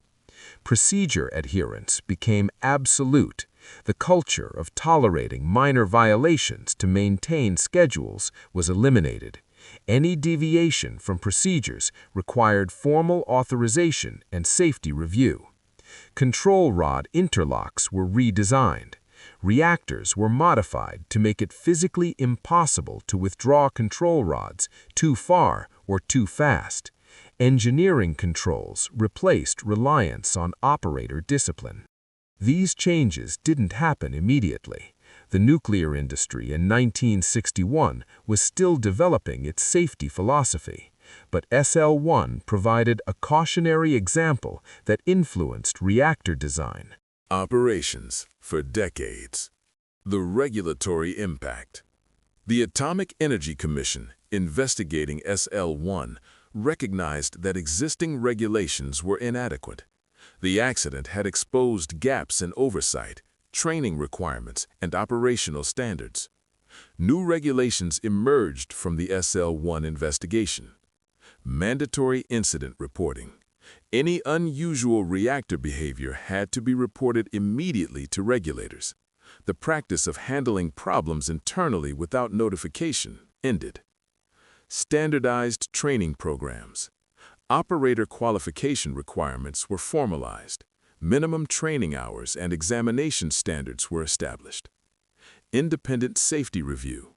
Procedure adherence became absolute. The culture of tolerating minor violations to maintain schedules was eliminated. Any deviation from procedures required formal authorization and safety review. Control rod interlocks were redesigned. Reactors were modified to make it physically impossible to withdraw control rods too far or too fast. Engineering controls replaced reliance on operator discipline. These changes didn't happen immediately. The nuclear industry in 1961 was still developing its safety philosophy, but SL-1 provided a cautionary example that influenced reactor design. Operations for decades. The regulatory impact. The Atomic Energy Commission, investigating SL-1, recognized that existing regulations were inadequate. The accident had exposed gaps in oversight, training requirements, and operational standards. New regulations emerged from the SL-1 investigation. Mandatory incident reporting. Any unusual reactor behavior had to be reported immediately to regulators. The practice of handling problems internally without notification ended. Standardized training programs. Operator qualification requirements were formalized. Minimum training hours and examination standards were established. Independent safety review.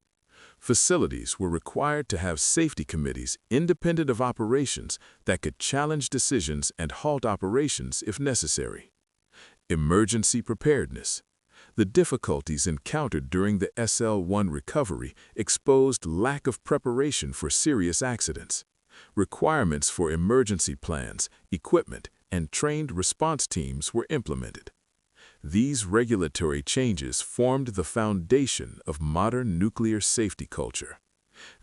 Facilities were required to have safety committees independent of operations that could challenge decisions and halt operations if necessary. Emergency preparedness. The difficulties encountered during the SL-1 recovery exposed lack of preparation for serious accidents. Requirements for emergency plans, equipment, and trained response teams were implemented. These regulatory changes formed the foundation of modern nuclear safety culture.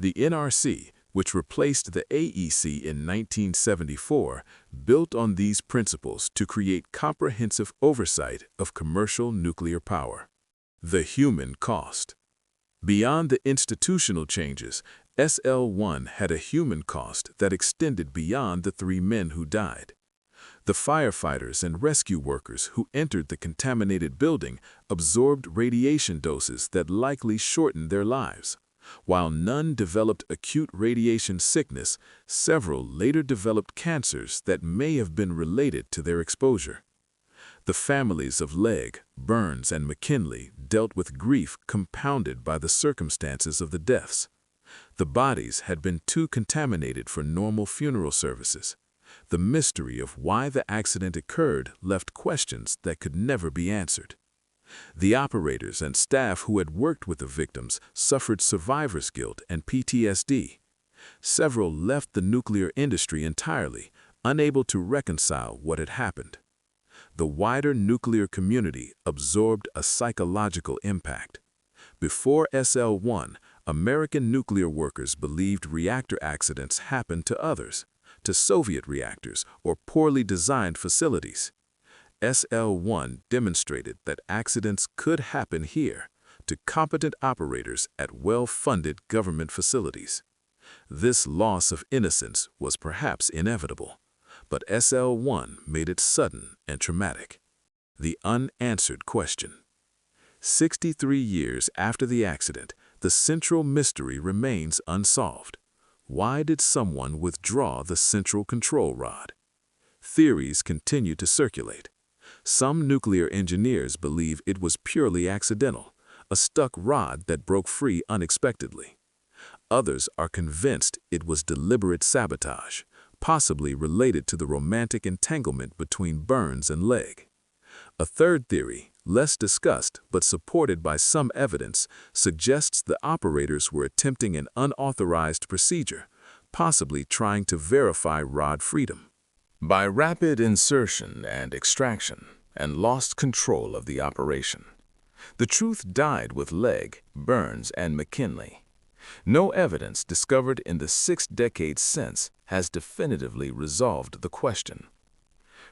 The NRC, which replaced the AEC in 1974, built on these principles to create comprehensive oversight of commercial nuclear power. The human cost. Beyond the institutional changes, SL-1 had a human cost that extended beyond the 3 men who died. The firefighters and rescue workers who entered the contaminated building absorbed radiation doses that likely shortened their lives. While none developed acute radiation sickness, several later developed cancers that may have been related to their exposure. The families of Legg, Burns, and McKinley dealt with grief compounded by the circumstances of the deaths. The bodies had been too contaminated for normal funeral services. The mystery of why the accident occurred left questions that could never be answered. The operators and staff who had worked with the victims suffered survivor's guilt and PTSD. Several left the nuclear industry entirely, unable to reconcile what had happened. The wider nuclear community absorbed a psychological impact. Before SL-1, American nuclear workers believed reactor accidents happened to others, to Soviet reactors or poorly designed facilities. SL-1 demonstrated that accidents could happen here, to competent operators at well-funded government facilities. This loss of innocence was perhaps inevitable, but SL-1 made it sudden and traumatic. The unanswered question. 63 years after the accident, the central mystery remains unsolved. Why did someone withdraw the central control rod? Theories continue to circulate. Some nuclear engineers believe it was purely accidental, a stuck rod that broke free unexpectedly. Others are convinced it was deliberate sabotage, possibly related to the romantic entanglement between Burns and Legg. A third theory, less discussed but supported by some evidence, suggests the operators were attempting an unauthorized procedure, possibly trying to verify rod freedom. By rapid insertion and extraction, and lost control of the operation. The truth died with Legg, Burns, and McKinley. No evidence discovered in the 6 decades since has definitively resolved the question.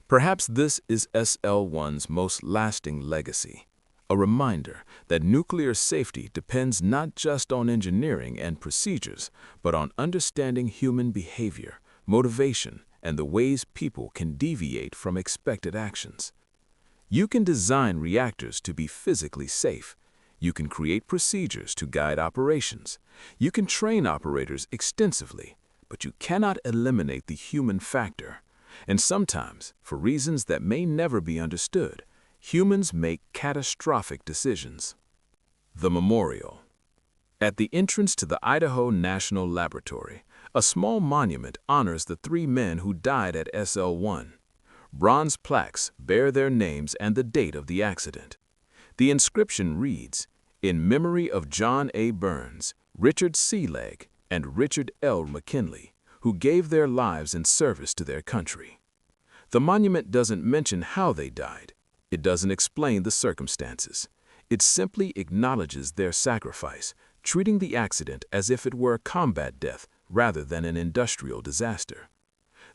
Perhaps this is SL-1's most lasting legacy, a reminder that nuclear safety depends not just on engineering and procedures, but on understanding human behavior, motivation, and the ways people can deviate from expected actions. You can design reactors to be physically safe. You can create procedures to guide operations. You can train operators extensively, but you cannot eliminate the human factor. And sometimes, for reasons that may never be understood, humans make catastrophic decisions. The Memorial. At the entrance to the Idaho National Laboratory, a small monument honors the 3 men who died at SL-1. Bronze plaques bear their names and the date of the accident. The inscription reads, "In memory of John A. Burns, Richard C. Legg, and Richard L. McKinley, who gave their lives in service to their country." The monument doesn't mention how they died. It doesn't explain the circumstances. It simply acknowledges their sacrifice, treating the accident as if it were a combat death rather than an industrial disaster.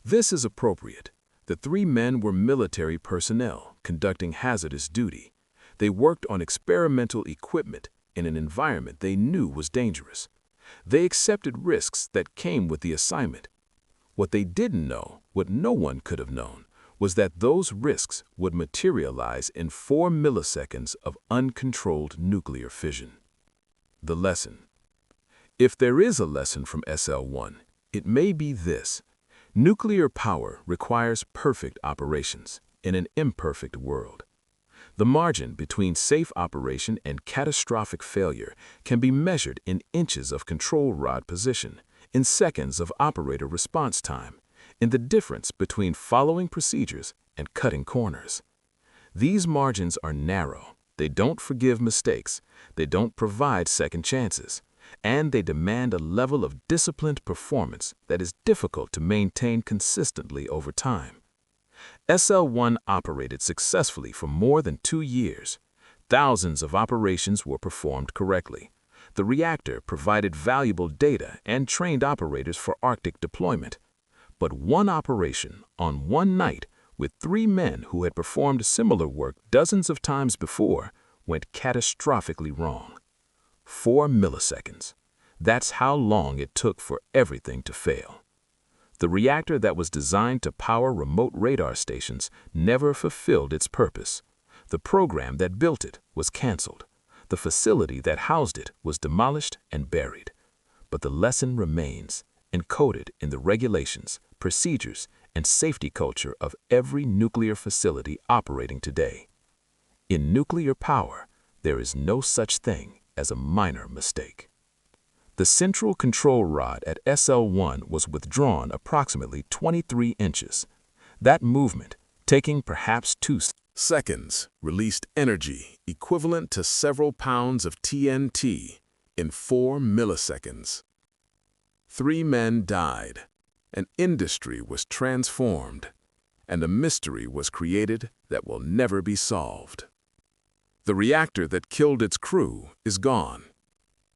This is appropriate. The 3 men were military personnel conducting hazardous duty. They worked on experimental equipment in an environment they knew was dangerous. They accepted risks that came with the assignment. What they didn't know, what no one could have known, was that those risks would materialize in 4 milliseconds of uncontrolled nuclear fission. The lesson. If there is a lesson from SL-1, it may be this. Nuclear power requires perfect operations in an imperfect world. The margin between safe operation and catastrophic failure can be measured in inches of control rod position, in seconds of operator response time, in the difference between following procedures and cutting corners. These margins are narrow. They don't forgive mistakes. They don't provide second chances. And they demand a level of disciplined performance that is difficult to maintain consistently over time. SL-1 operated successfully for more than 2 years. Thousands of operations were performed correctly. The reactor provided valuable data and trained operators for Arctic deployment. But one operation on one night with 3 men who had performed similar work dozens of times before went catastrophically wrong. 4 milliseconds. That's how long it took for everything to fail. The reactor that was designed to power remote radar stations never fulfilled its purpose. The program that built it was canceled. The facility that housed it was demolished and buried. But the lesson remains, encoded in the regulations, procedures, and safety culture of every nuclear facility operating today. In nuclear power, there is no such thing as a minor mistake. The central control rod at SL-1 was withdrawn approximately 23 inches. That movement, taking perhaps 2 seconds, released energy equivalent to several pounds of TNT in 4 milliseconds. 3 men died. An industry was transformed, and a mystery was created that will never be solved. The reactor that killed its crew is gone,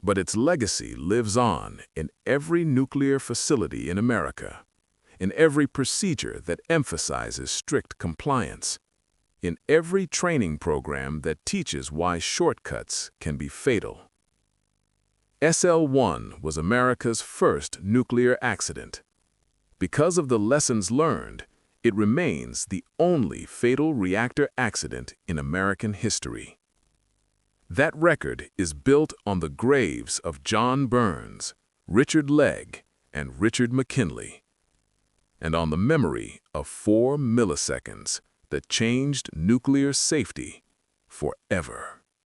but its legacy lives on in every nuclear facility in America, in every procedure that emphasizes strict compliance, in every training program that teaches why shortcuts can be fatal. SL-1 was America's first nuclear accident. Because of the lessons learned, it remains the only fatal reactor accident in American history. That record is built on the graves of John Burns, Richard Legg, and Richard McKinley, and on the memory of 4 milliseconds that changed nuclear safety forever.